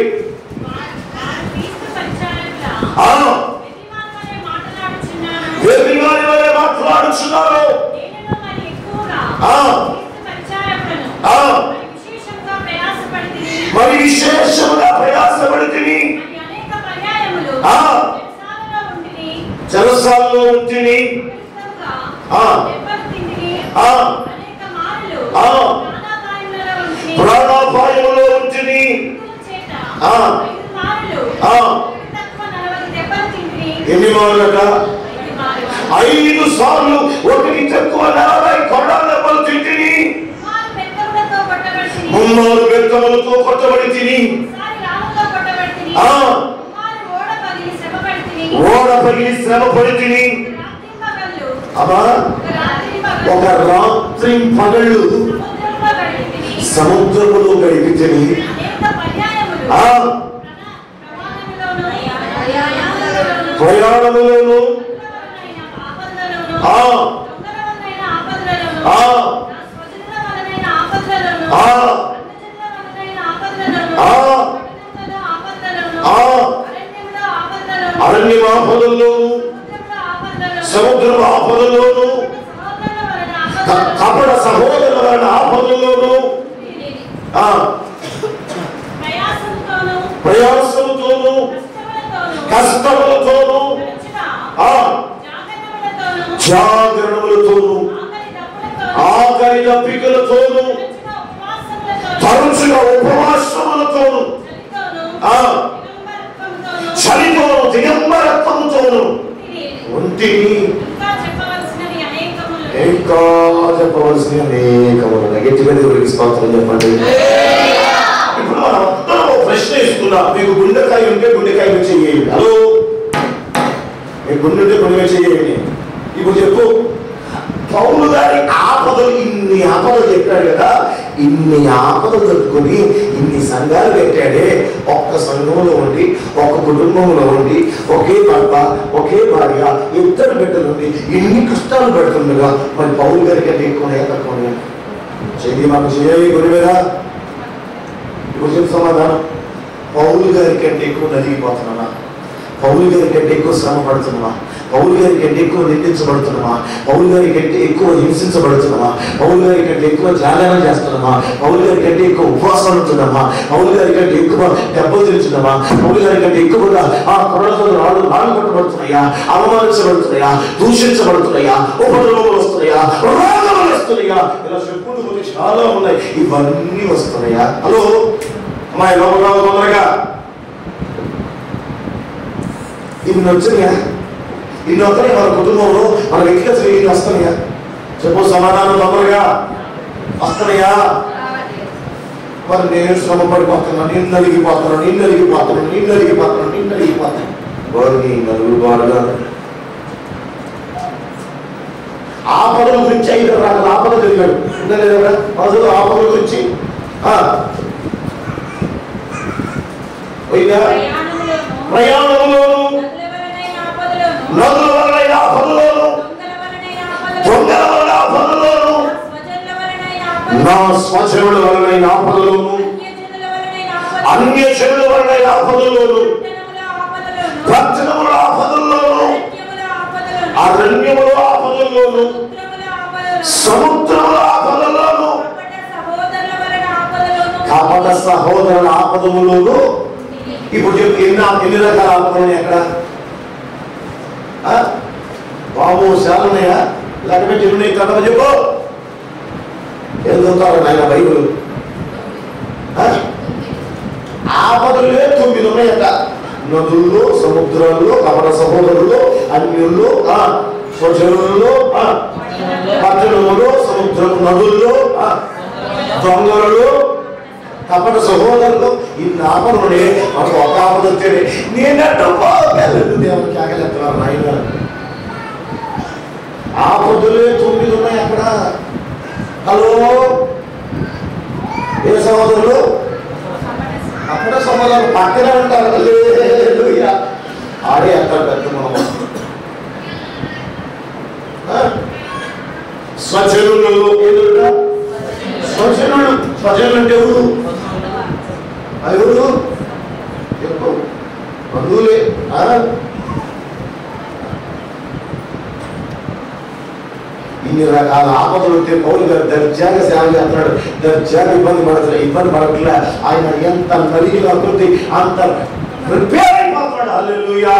మాట్లాడుచున్నారు మరి విశేషముగా ప్రయాసపడితిని, చెరసాలలో ఉంటిని, ప్రాణాపాయములో ఉంటిని, ఎన్ని మార్లట? 5 సార్లు ఒకటి తక్కువ 40 కొరడాల దెబ్బలు తింటిని, 3 బెత్తములతో కొట్టబడి తిని, ఓడ పగిలి శ్రమ పడి తిని, ఒక రాత్రి పగళ్ళు సముద్రములో గడిపితిని. ప్రయాణములోను అరణ్యమాపదల్లోను సముద్రపు ఆపదల్లోను కపట సహోదరుల వలన ఆపదల్లోను ప్రయాసముతోను కష్టములతోను జాగరణములతోను ఆకలి దప్పికలతోను తరచుగా ఉపవాసములతోను చలితోను దిగంబరత్వముతోను ఒంటిని ఇంకా చెప్పవలసిన అనేకములు. గట్టిగా దేవుడికి స్తోత్రం చెప్పండి. ఇప్పుడు మనం అందరం ప్రశ్న ఇస్తున్నాం. మీకు గుండెకాయ ఉంటే గుండెకాయ చెయ్యండి. హలో, మీకు గుండె ఉంటే గుండె చెయ్యండి. ఇప్పుడు చెప్పు, పౌలు గారి ఆపదలు ఇన్ని ఆపదలు చెప్పాడు కదా, ఇన్ని ఆపదలు దొరుకుని ఇన్ని సంఘాలు పెట్టాడే. ఒక్క సంఘంలో ఉండి, ఒక కుటుంబంలో ఉండి, ఒకే భర్త ఒకే భార్య ఇద్దరు బిడ్డలు ఉండి ఇన్ని కష్టాలు పెడుతుండగా మరి పౌలు గారికి అంటే ఎక్కువ తక్కువ చెయ్యి మాకు చేయాలి గురివేరా. ఇప్పుడు చెప్పు సమాధానం. పౌలు గారి కంటే ఎక్కువ నలిగిపోతున్నామా? పౌలు గారి కంటే ఎక్కువ శ్రమ పడుతున్నామా? పౌలు గారి కంటే ఎక్కువ నిందించబడుతున్నామా? పౌలు గారి కంటే ఎక్కువ హింసించబడుతున్నామా? పౌలు గారి కంటే ఎక్కువ త్యాగాలు చేస్తున్నామా? పౌలు గారి కంటే ఎక్కువ ఉపవాసాలు ఉంటున్నామా? పౌలు గారి కంటే ఎక్కువ దెబ్బలు తెలుస్తున్నామా? పౌలు గారి కంటే ఎక్కువగా ఆ కొరలతో రాళ్ళు కొట్టబడుతున్నాయా? అవమానించబడుతున్నాయా? దూషించబడుతున్నాయా? ఉపద్రవములు వస్తున్నాయా? రోగములు వస్తున్నాయా? ఇలా చెప్పుకుంటూ పోతే చాలా ఉన్నాయి. ఇవన్నీ వస్తున్నాయా? హలో అమ్మాయి లోపల తొందరగా ఇన్ని వచ్చినాయా? ఇన్ని వస్తున్నాయి మన కుటుంబంలో, మన వ్యక్తిగత ఇన్ని వస్తున్నాయా? చెప్పు సమాధానం. తొందరగా వస్తున్నాయా? మరి నేను శ్రమ పడిపోతున్నా, నిన్ను అలిగిపోతున్నాను. వారిని నలుగురు వాడుగా ఆపదల గురించి 5 రకాల ఆపద జరిగాడు. లేదా అసలు ఆపదల గురించి ప్రయాణంలోను నదుల వలన ఆపదలోను దొంగల వలన ఆపదలోను నా స్వజనుల వలన ఆపదలోను అన్యజనుల వలన ఆపదలోను పట్టణముల ఆపదలోను అరణ్యముల ఆపదలోను సముద్రముల ఆపదలోను కపట సహోదరుల ఆపదములోను. ఇప్పుడు చెప్పు ఎన్ని రకాల ఆపదలు ఎక్కడ? బాబు శాలన్నాయా? లేకపోతే ఉన్నాయి కథ చెప్పు. ఎందుతారు నాయన బైబుల్? ఆపదలే 9 ఉన్నాయట. నదుల్లో, సముద్రాల్లో, కపట సహోదరులు, అన్యుల్లో, స్వజనుల్లో, పట్టణములో, సముద్రం, నదుల్లో, దొంగలలో, కపట సహోదరులు. ఇన్ని ఆపదలునే మనకు ఒక ఆపద వచ్చేది. నేనంటూ దేవునికి ఆగలేస్తున్నారు నాయన. ఆపదలే 9 ఉన్నాయి అక్కడ. హలో ఏ సహోదరులు? కపట సహోదరులు పక్కన ఉంటారు. ఆడే అంటారు పెద్ద మనం. స్వజనులు ఏదుంటా? స్వజనులు అంటే ఎవరు? ఎవరు చెప్పు. బంధువులే. ఇన్ని రకాల ఆపదలు ఉంటే పౌలు గారు దర్జాగా సేవ చేస్తున్నాడు. దర్జాగా ఇబ్బంది పడట్లే. ఆయన ఎంత నలిగిన అభివృద్ధి అంత ప్రిపేర్ అయిపోతున్నాడు. హల్లెలూయా.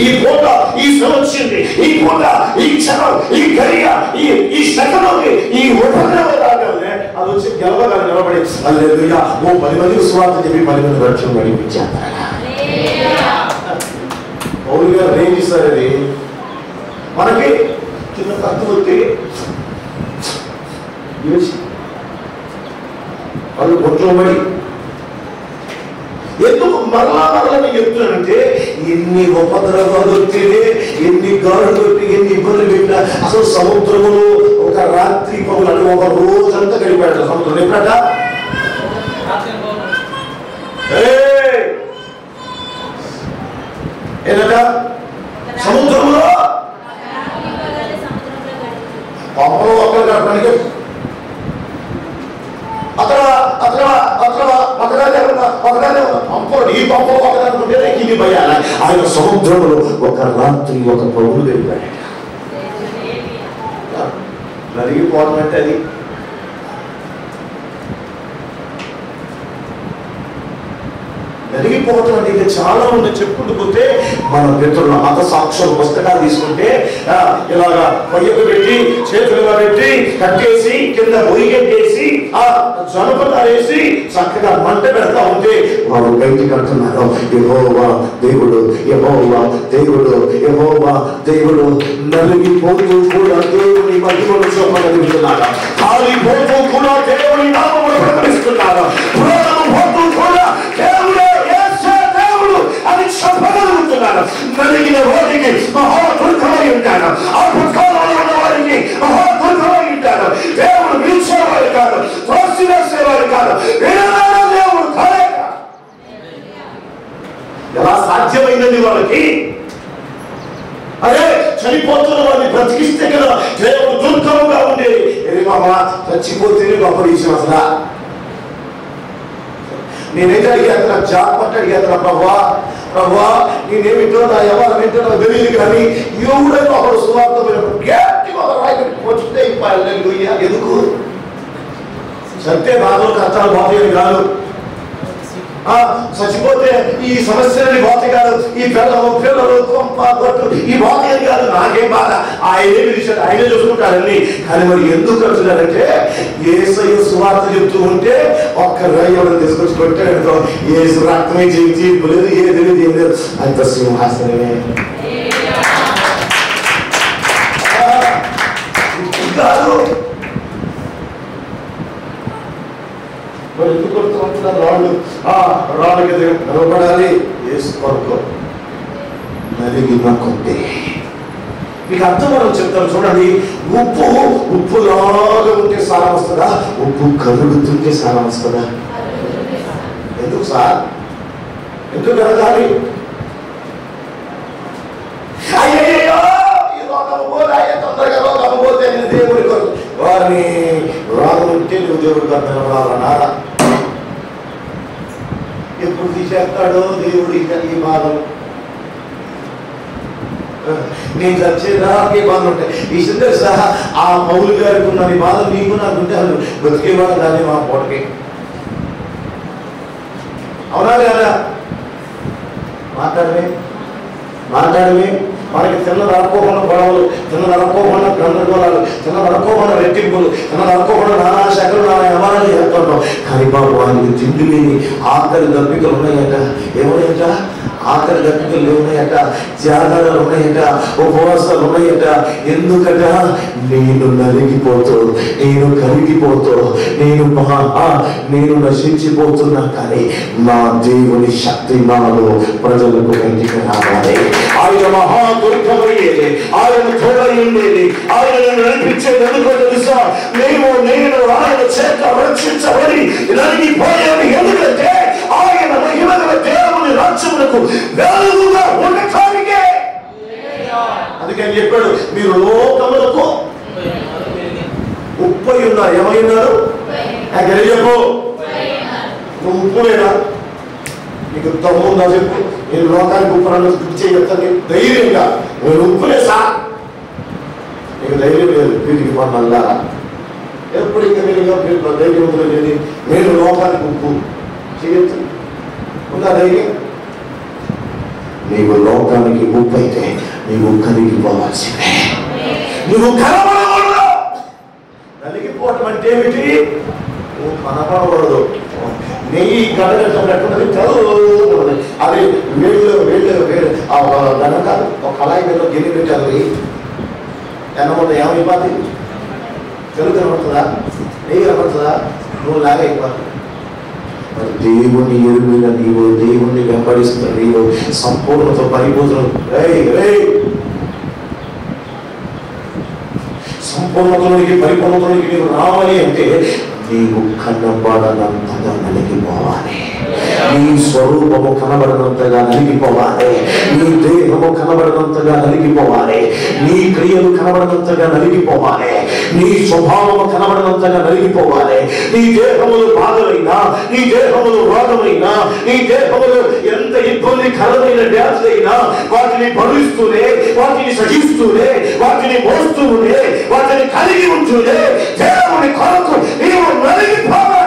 ఈ పూట, ఈ సంవత్సరం, ఈ పూట, ఈ క్షణం, ఈ గడియ, ఈ శకలోకి ఈ ఉపద్రవం రాగానే అది వచ్చి గెలవగా నిలబడి హల్లెలూయా ఓ 10 మందికి సువార్త చెప్పి 10 మంది రక్షణ నడిపించారు. పౌలు గారు ఏం చేస్తారు? అది మనకి చిన్న కత్తు వచ్చి వాళ్ళు ఒంట్లో పడి ఎందుకు మరలా చెప్తున్నానంటే ఎన్ని ఉపద్రవాలు వచ్చింది, ఎన్ని గాడులు పెట్టి, ఎన్ని ఇబ్బందులు పెట్టినా అసలు సముద్రములు ఒక రాత్రి పగులు ఒక రోజంతా గడిపాడు సముద్రం. ఎప్పుడట ఏంటట సముద్రంలో పంపలో ఒక్కరు గడపడానికి పంపడు ఈ పంపలో ఒకదానుకుంటే కింది పోయాలి. ఆయన సముద్రంలో ఒక రాత్రి ఒక పౌరులు వెళ్ళాడు. నలిగిపోవడం అంటే అది నలిగిపోవటం అంటే ఇంకా చాలా ఉంది చెప్పుకుంటూ పోతే. మన మిత్రులు మత సాక్షుల పుస్తకాలు తీసుకుంటే ఇలాగా పొయ్యకు పెట్టి చేతులుగా పెట్టి కట్టేసి కింద పొయ్యెట్టేసి ఆ జనపదారేసి చక్కగా మంట పెడతా ఉంటే వారు బయటికి కడుతున్నారు. యెహోవా దేవుడు, యెహోవా దేవుడు, యెహోవా దేవుడు. నలిగిపోతూ కూడా దేవుని మహిమను చూపగలుగుతున్నారు. కాలిపోతూ కూడా దేవుని నామమును ప్రకటిస్తున్నారు. ప్రాణము పోతూ కూడా దేవుడే అని చెప్పగలుగుతున్నాను. నలిగిన వారికి మహాదుర్గమై ఉంటాను. అద్భుతాలు ఉన్న వారికి మహాదుర్గమై ఉంటాను. దేవుడు పిలిచేవాడు కాదు, త్రోసివేసేవాడు కాదు. దేవుడు కాలేక ఎలా సాధ్యమైనది వాళ్ళకి? అదే చనిపోతున్న వారిని బ్రతికిస్తే కదా దేవుడు దుర్గముగా ఉండేది. మామ చచ్చిపోతేనే గొప్ప అసలు నేనైతే అడిగేస్తున్నా, జాగ్రత్త అడిగేస్తున్నా, ప్రభా నేనేమిటో నా ఎవరు ఏంటో నాకు తెలియదు కానీ ఎవడైనా ఒకడు సువార్త గట్టిగా ఒక రాయి వచ్చితే ఎందుకు సత్య బాధలు కష్టాలు పోతాయని కాదు. చచ్చిపోతే ఈ సమస్యలని పోతే కాదు, ఈ పిల్లలు గొట్టు ఈ పోతాయని కాదు. నాకేం బాధ, ఆయనే పిలిచాడు, ఆయనే చూసుకుంటాడని. కానీ మరి ఎందుకు అంటున్నారంటే యేసయ్య సువార్త చెప్తూ ఉంటే ఒక్క రాయి ఎవరు తీసుకొచ్చి కొట్టాడనుకో, యేసు రక్తమే జీవితం లేదు, ఏది తెలియదు, ఏం లేదు, అంత సింహాసనమే కాదు. మరి ఎందుకు కొడుతూ ఉంటున్నారు రాళ్ళకి నిలబడాలి. వేసుకోరుకో నలిగిన కొద్ది మీకు అర్థం మనం చెప్తాను చూడండి. ఉప్పులాగా ఉంటే సారం వస్తుందా? ఉప్పు కరుగుతుంటే సారం వస్తుందా? ఎందుకు సార్, ఎందుకు కరగాలి? అయ్యో తొందరగా రోగం పోతే నేను దేవుడి కొరకు వారిని రోగం ఉంటే నువ్వు దేవుడి కొరకు నిలబడాలన్నారా? ఎప్పుడు తీసేస్తాడో దేవుడు ఈ బాధలు. నేను చచ్చేదాకే బాధలు ఉంటాయి. ఈ సందర్భ సహా ఆ పౌలు గారికి ఉన్న బాధలు నీకు నాకుంటే అసలు బతికేవాడు దాన్ని మా పూటకి. అవునా కదా? మాట్లాడమే మనకి తిన్నది అనుకోకుండా గొడవలు, తిన్నది అనుకోకుండా గందరగోళాలు, తిన్నది అనుకోకుండా రెట్టింపులు, తిన్నది అనుకోకుండా నానా శాఖలు నానా యమానాలు చేస్తుంటాం. కానీ బాబు ఆయనకి తిండి లేని ఆఖరి దప్పికలు ఉన్నాయట. ఏమున్నాయట? ఆఖరి దప్పికలు ఉన్నాయట, త్యాగాలు ఉన్నాయట, ఉపవాసాలు ఉన్నాయట. ఎందుకట? నేను నలిగిపోతూ, నేను కరిగిపోతూ, నేను నశించిపోతున్నా కానీ నా దేవుని శక్తి నాలో ప్రజలకు బయటికి రావాలి. ఆయన మహాదుర్గమయ్యేది, ఆయన తోడై ఉండేది, ఆయన నడిపించేది. ఎందుకో తెలుసా? నేను ఆయన చేత రక్షించబడి నలిగిపోయాను. ఎందుకంటే ఆయన మహిమగల దేవుని రాజ్యములకు వెలుగుగా ఉండటానికే. అందుకని చెప్పాడు, మీరు లోకములకు ఉప్పై ఉన్నారు. ఏమైనారు? చెప్పు, నువ్వు ఉప్పులేనా? నీకు తమ్ముందా చెప్పు, నేను లోకానికి ఉప్పులను చెప్తాను ధైర్యంగా. నేను ఉప్పులే సార్, నీకు ధైర్యం లేదు. వీటికి మళ్ళా ఎప్పుడు ఇంకా మీరు ధైర్యం లేదు. నేను లోకానికి ఉప్పు చేయొచ్చు, ఉందా ధైర్యం? నీవు లోకానికి ఉప్పు అయితే నీవు కరిగిపోవాల్సిందే. నువ్వు కనబడకూడదు. నలిగిపోవటం అంటే ఏమిటి? నువ్వు కనపడకూడదు. నెయ్యి గడగట్టున్నది చదువు, అది వేళ్ళు దాని కాదు. ఒక కళాయి మీద గిన్నె పెట్టాలి, ఎన్నమూట ఏమైపోతుంది? తెలుగు కనబడుతుందా? నెయ్యి కనబడుతుందా? నువ్వు లాగా అయిపోతుంది. మరి దేవుణ్ణి ఎరుగిన నీవు, దేవుణ్ణి వెంబడిస్తున్న నీవు సంపూర్ణతో పరిపూర్ణ సంపూర్ణతలోనికి పరిపూర్ణతలోనికి నీవు రావాలి అంటే నీవు కనబడనంతగా నలిగిపోవాలి. నీ స్వరూపము కనబడినంతగా నలిగిపోవాలి. నీ దేహము కనబడినంతగా నలిగిపోవాలి. నీ క్రియలు కనబడినంతగా నలిగిపోవాలి. నీ స్వభావము కనబడినంతగా నలిగిపోవాలి. నీ దేహములు బాధలైనా, నీ దేహములు రోగమైనా, నీ దేహములు ఎంత ఇబ్బందికరమైన డ్యాన్స్లైనా వాటిని భరిస్తూనే, వాటిని సహిస్తూనే, వాటిని మోస్తూనే, వాటిని కలిగి ఉంటూనే దేవుని కొరకు నీవు నలిగిపోవాలి.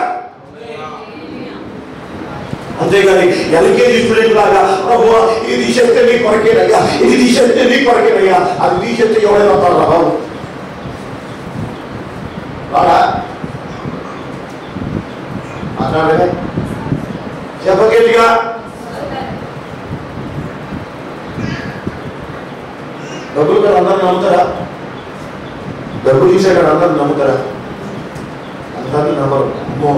అంతేగాని ఎల్కేజీ స్టూడెంట్ లాగా ప్రభువా ఇది తీసేస్తే నీ కొరకేనయ్యా, ఇది తీసేస్తే నీ కొరకేనయ్యా, అది తీసేస్తే ఎవరైనా వస్తారు బాబు రాడా మాట్లాడలే చెప్పగలిగా. డబ్బులు కూడా అందరిని నమ్ముతారా? డబ్బులు తీసేకాడు అందరిని నమ్ముతారా? అందరిని నమ్మరు. అమ్మో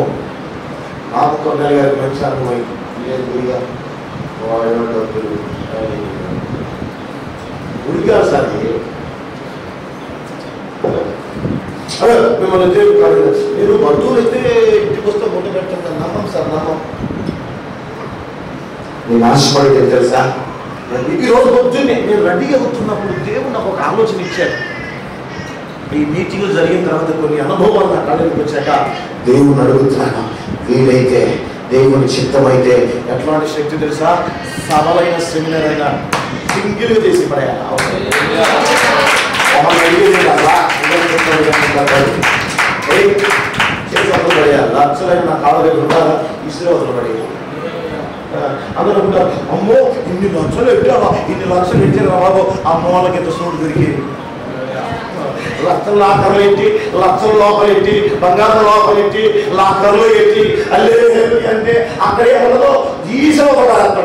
నాకు కొన్నాళ్ళు గారికి మంచి అనుభవం ఉడికారు సార్ మిమ్మల్ని దేవుడు కాదు మీరు బంధువులు అయితే ఇంటికి వస్తే ముట్ట పెట్టండి నమ్మం సార్ నమ్మం. నేను ఆశపడితే తెలుసా ఈరోజు పొద్దున్నే నేను రెడీగా కూర్చున్నప్పుడు దేవుడు నాకు ఒక ఆలోచన ఇచ్చాడు. ఈ మీటింగ్లు జరిగిన తర్వాత కొన్ని అనుభవాలు నా కళ్ళకి వచ్చాక దేవుని అడుగుతున్నాను, వీలైతే దేవుని చిత్తమైతే ఎట్లాంటి శక్తి తెలుసా, సబలైన సెమినార్ అయినా సింగిల్గా చేసి పడేయాలి. లక్షలైన నా కాళ్ళ దగ్గర ఉండాలా, ఇసులో వదలబడేయాలి. అందరూ ఉంటారు అమ్మో ఇన్ని లక్షలు పెట్టావా, ఇన్ని లక్షలు పెట్టారా బాబు, అమ్మ వాళ్ళకి ఎంత సూడు దొరికేది. లక్షల లాకర్లు ఎట్టి, లక్షల లోపల ఎట్టి, బంగారం లోపల ఎట్టి, లాకర్లు ఎట్టి అల్లే అంటే అక్కడే ఉండదు తీసుకోబడాలి.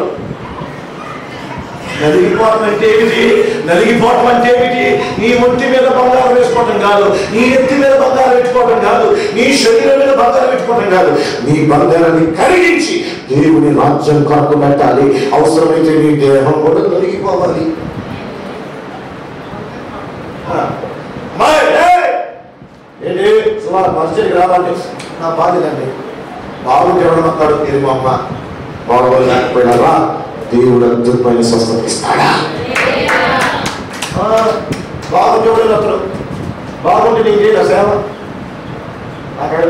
నలిగిపోవటం అంటే ఏమిటి? నలిగిపోవటం అంటే ఏమిటి? నీ ఒంటి మీద బంగారం వేసుకోవటం కాదు, నీ ఎత్తి మీద బంగారం పెట్టుకోవటం కాదు, నీ శరీరం మీద బంగారం పెట్టుకోవటం కాదు. నీ బంగారాన్ని కరిగించి దేవుని రాజ్యం కొరకు పెట్టాలి. అవసరమైతే నీ దేహం కూడా నలిగిపోవాలి. ఏంటి సుమారు పరిచయకి రావాలంటే నా బాధ్యతండి. బాబుకి ఎవడమన్నాడు, ఇది మా అమ్మ బాబు లేకపోయినా దేవుడు అద్భుతమైన స్వస్థత ఇస్తాడా? బాబుకి ఎవడని అతడు బాగుంటే నేను చేయలే సేవ అక్కడ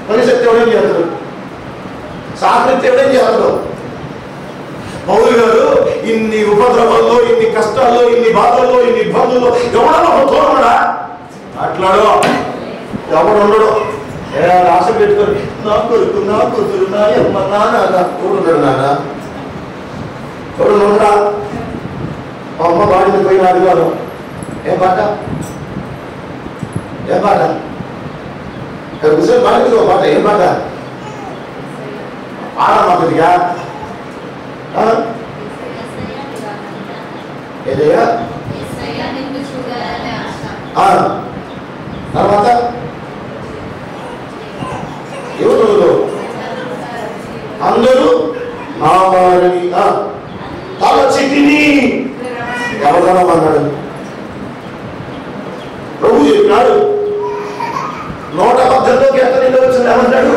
పనిశక్తి ఎవడేం చేస్తాడు, సాకృతి ఎవడేం చేస్తాడు. పౌలు గారు ఇన్ని ఉపద్రవాల్లో, ఇన్ని కష్టాల్లో, ఇన్ని బాధల్లో, ఇన్ని ఇబ్బందుల్లో ఎవడన్నా తోడడా? అట్లాడో ఎవడు ఉండడు. ఆశ పెట్టుకొని నా కొడుకు, నా కూతురు, నా అమ్మ, నాన్న తోడున్నాడు. నాన్న తోడు ఉండడా? మా అమ్మ బాడిని పోయిన అడిగాను, ఏం పాట ఏం పాట కూర్చొని బాడికి ఒక పాట, ఏం పాట ఆడమ్మా కొద్దిగా ఏదయ్యా. తర్వాత ఎవరు అందరూ నా వారిని తలచితిని ఎవరన్నాడు ప్రభు చెప్పినాడు. 118లోకి ఎక్కడ వచ్చింది ఏమంటాడు?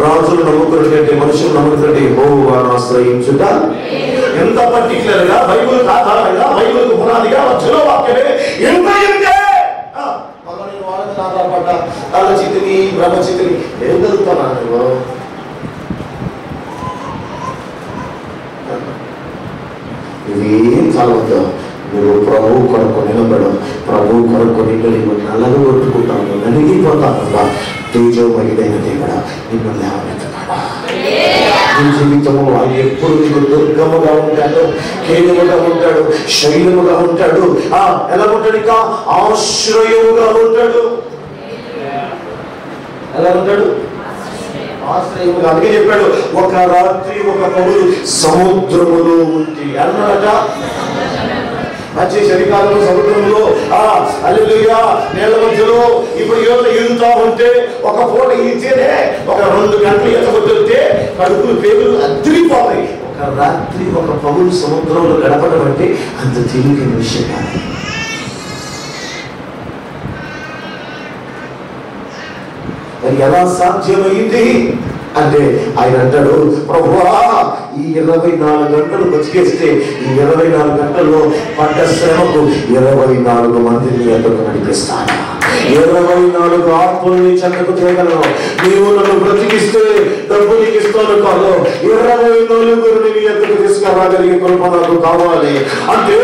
రాజులు నమ్ముకున్న కంటే మనుషులు నమ్ముకున్న కంటే యెహోవాను ఆశ్రయించుట. ఎంత పర్టికులర్ గా బైబిల్ ఆధారంగా, బైబిల్ పునాదిగా మధ్యలో వాక్యమే ఎంత ఇంతే. మళ్ళీ నేను వాళ్ళకి ఆధారపడ్డా తల చితిని బ్రహ్మచితిని ఏం జరుగుతున్నా నువ్వు? ఇవేం చదవద్దు. నువ్వు ప్రభు కొరకు నిలబడు, ప్రభు కొరకు నిన్ను నల్లగా కొట్టుకుంటాను, నలిగిపోతాను. తేజోమయుడైన దేవుడా నిన్ను లేవనెత్తుతాడా? నీ జీవితంలో ఆయన ఎప్పుడు నీకు దుర్గముగా ఉంటాడు, కేంద్రముగా ఉంటాడు, శైలముగా ఉంటాడు. ఎలా ఉంటాడు? ఇంకా ఆశ్రయముగా ఉంటాడు. ఎలా ఉంటాడు? ఆశ్రయముగా. అందుకే చెప్పాడు, ఒక రాత్రి ఒక పగులు సముద్రములో ఉంది అన్నాడట. మంచి చలికాలంలో సముద్రంలో హల్లెలూయా నీళ్ళ మధ్యలో ఇప్పుడు ఈదుతా ఉంటే ఒక పూట ఈతేనే ఒక 2 గంటలు ఎత్తగొట్టితే కడుపులు పేగులు అదిరిపోతాయి. ఒక రాత్రి ఒక పగులు సముద్రంలో గడపడం అంటే అంత తేలికైన విషయం కాదు. అది ఎలా సాధ్యమైంది అంటే ఆయన అంటాడు, ప్రభువా ఈ 24 గంటలు బతికేస్తే ఈ 24 గంటల్లో పడ్డ శ్రమకు 24 మందిని ఎదురు నడిపిస్తాను, 24 ఆత్మల్ని చెక్కకు చేయగలను. నీవు నన్ను బ్రతికిస్తే డబ్బు నీకు ఇస్తాను కాదు, 24 నీ ఎదురు తీసుకురాగలిగే కృప నాకు కావాలి. అంటే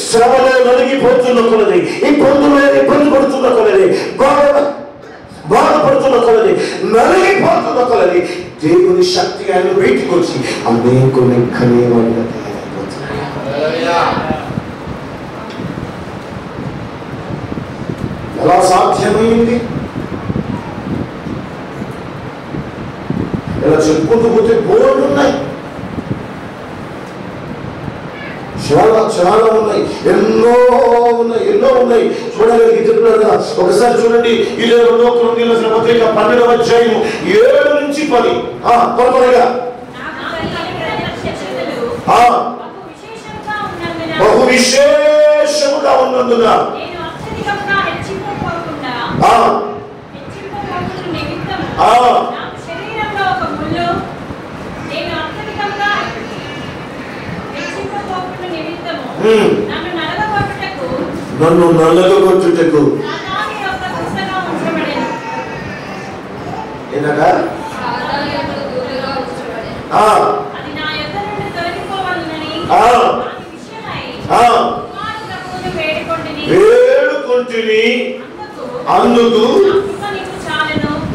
శ్రమలో నలిగిపోతున్న కొలది, ఇబ్బంది పడుతున్న కొలది, బాధపడుతున్న కొలది, నలిగిపోతున్న కొలది దేవుని శక్తి ఆయన బయటికి వచ్చి అనేకుని కనేవాడిగా ఎలా సాధ్యమైంది? ఇలా చెప్పుకుంటూ పోతే బోర్డు ఉన్నాయి, చాలా ఉన్నాయి, ఎన్నో ఉన్నాయి చూడగలిగితే. ఒకసారి చూడండి, 22 కొరింథీయుల పత్రిక 12వ అధ్యాయం 7 నుంచి 10 త్వరగా. బహు విశేషముగా ఉన్నందున నన్ను నలగొట్టుటకు వేడుకుంటుని, అందుకు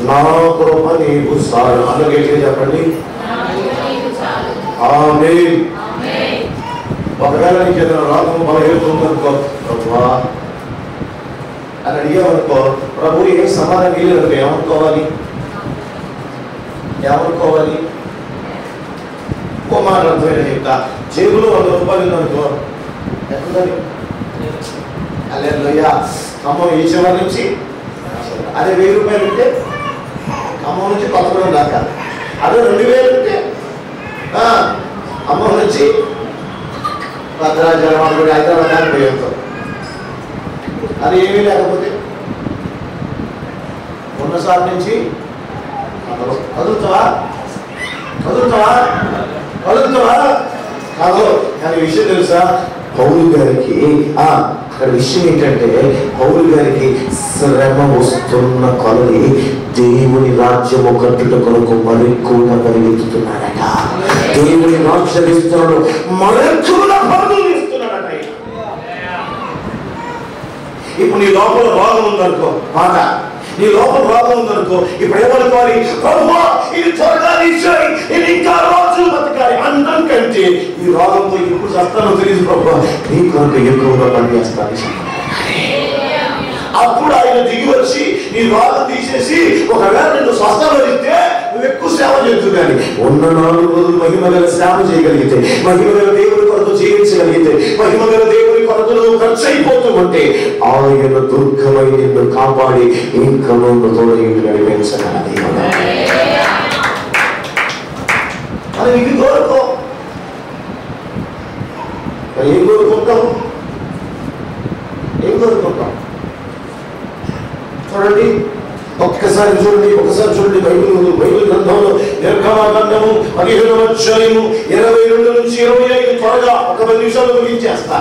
నా కృప నీకు చాలు. అందుకే చెప్పండి ఆమేన్. ఒకవేళ నీకు ఏదైనా రోగం బలహీనతుందనుకో, ప్రభువా అని అడిగామనుకో, ప్రభు ఏం సమాధానం ఇవ్వలేదు, ఏమనుకోవాలి? ఓ మాట అర్థమైన చెప్తా, జేబులో 100 రూపాయలు ఉందనుకో, ఎక్కడని హల్లెలూయా, ఖమ్మం ఈ చివరి నుంచి అదే 1000 రూపాయలు ఉంటే ఖమ్మం నుంచి కొత్తగూడెం దాకా, అదే 2000 ఉంటే ఖమ్మం నుంచి భద్రాచలం హైదరాబాద్ దాకా పోయేస్తాం. అది ఏమీ లేకపోతే ఉన్నసారి నుంచి కదులుతావా కాదు. కానీ విషయం తెలుసా, పౌలు గారికి అక్కడ విషయం ఏంటంటే, పౌలు గారికి శ్రమ వస్తున్న కొలది దేవుని రాజ్యము కట్టుట కొరకు మరెక్కువగా పరిగెత్తుతున్నాడట. దేవుని రాజ్యం ఇస్తున్నాడు, మరెక్కువగా పరుగులు ఇస్తున్నాడట. ఇప్పుడు నీ లోపల రోగం ఉందనుకో, మాట నీ లోపల రోగం ఉందనుకో, ఇప్పుడు ఏమనుకోవాలి? ప్రభువా ఇది త్వరగా తీసేయి, ఇది ఇంకా రోజులు బతకాలి అన్నం కంటే ఈ రోగంతో ఇప్పుడు చస్తానో తెలియదు ప్రభువా, నీ కొరకు ఎక్కువగా పనిచేస్తాను. అప్పుడు ఆయన దిగి వచ్చి నీ రోగం తీసేసి ఒకవేళ నిన్ను స్వస్థపరిస్తే నువ్వు ఎక్కువ సేవ చేస్తూ, కానీ ఉన్న 4 రోజులు మహిమగల సేవ చేయగలిగితే, మహిమగల దేవుని కొరకు జీవించగలిగితే, మహిమగల దేవుని కొరకు నువ్వు ఖర్చు అయిపోతూ ఉంటే ఆయన దుర్గమై నిన్ను కాపాడి ఇంకా నువ్వు తోడేంటి నడిపించగలది. అది ఇది కోరుకో. ఏం కోరుకుంటావు? చూడండి, ఒక్కసారి చూడండి బైబిల్ గ్రంథంలో నిర్గమకాండము 15వ అధ్యాయము 22 నుంచి 25 త్వరగా ఒక 10 నిమిషాలు ముగించేస్తా.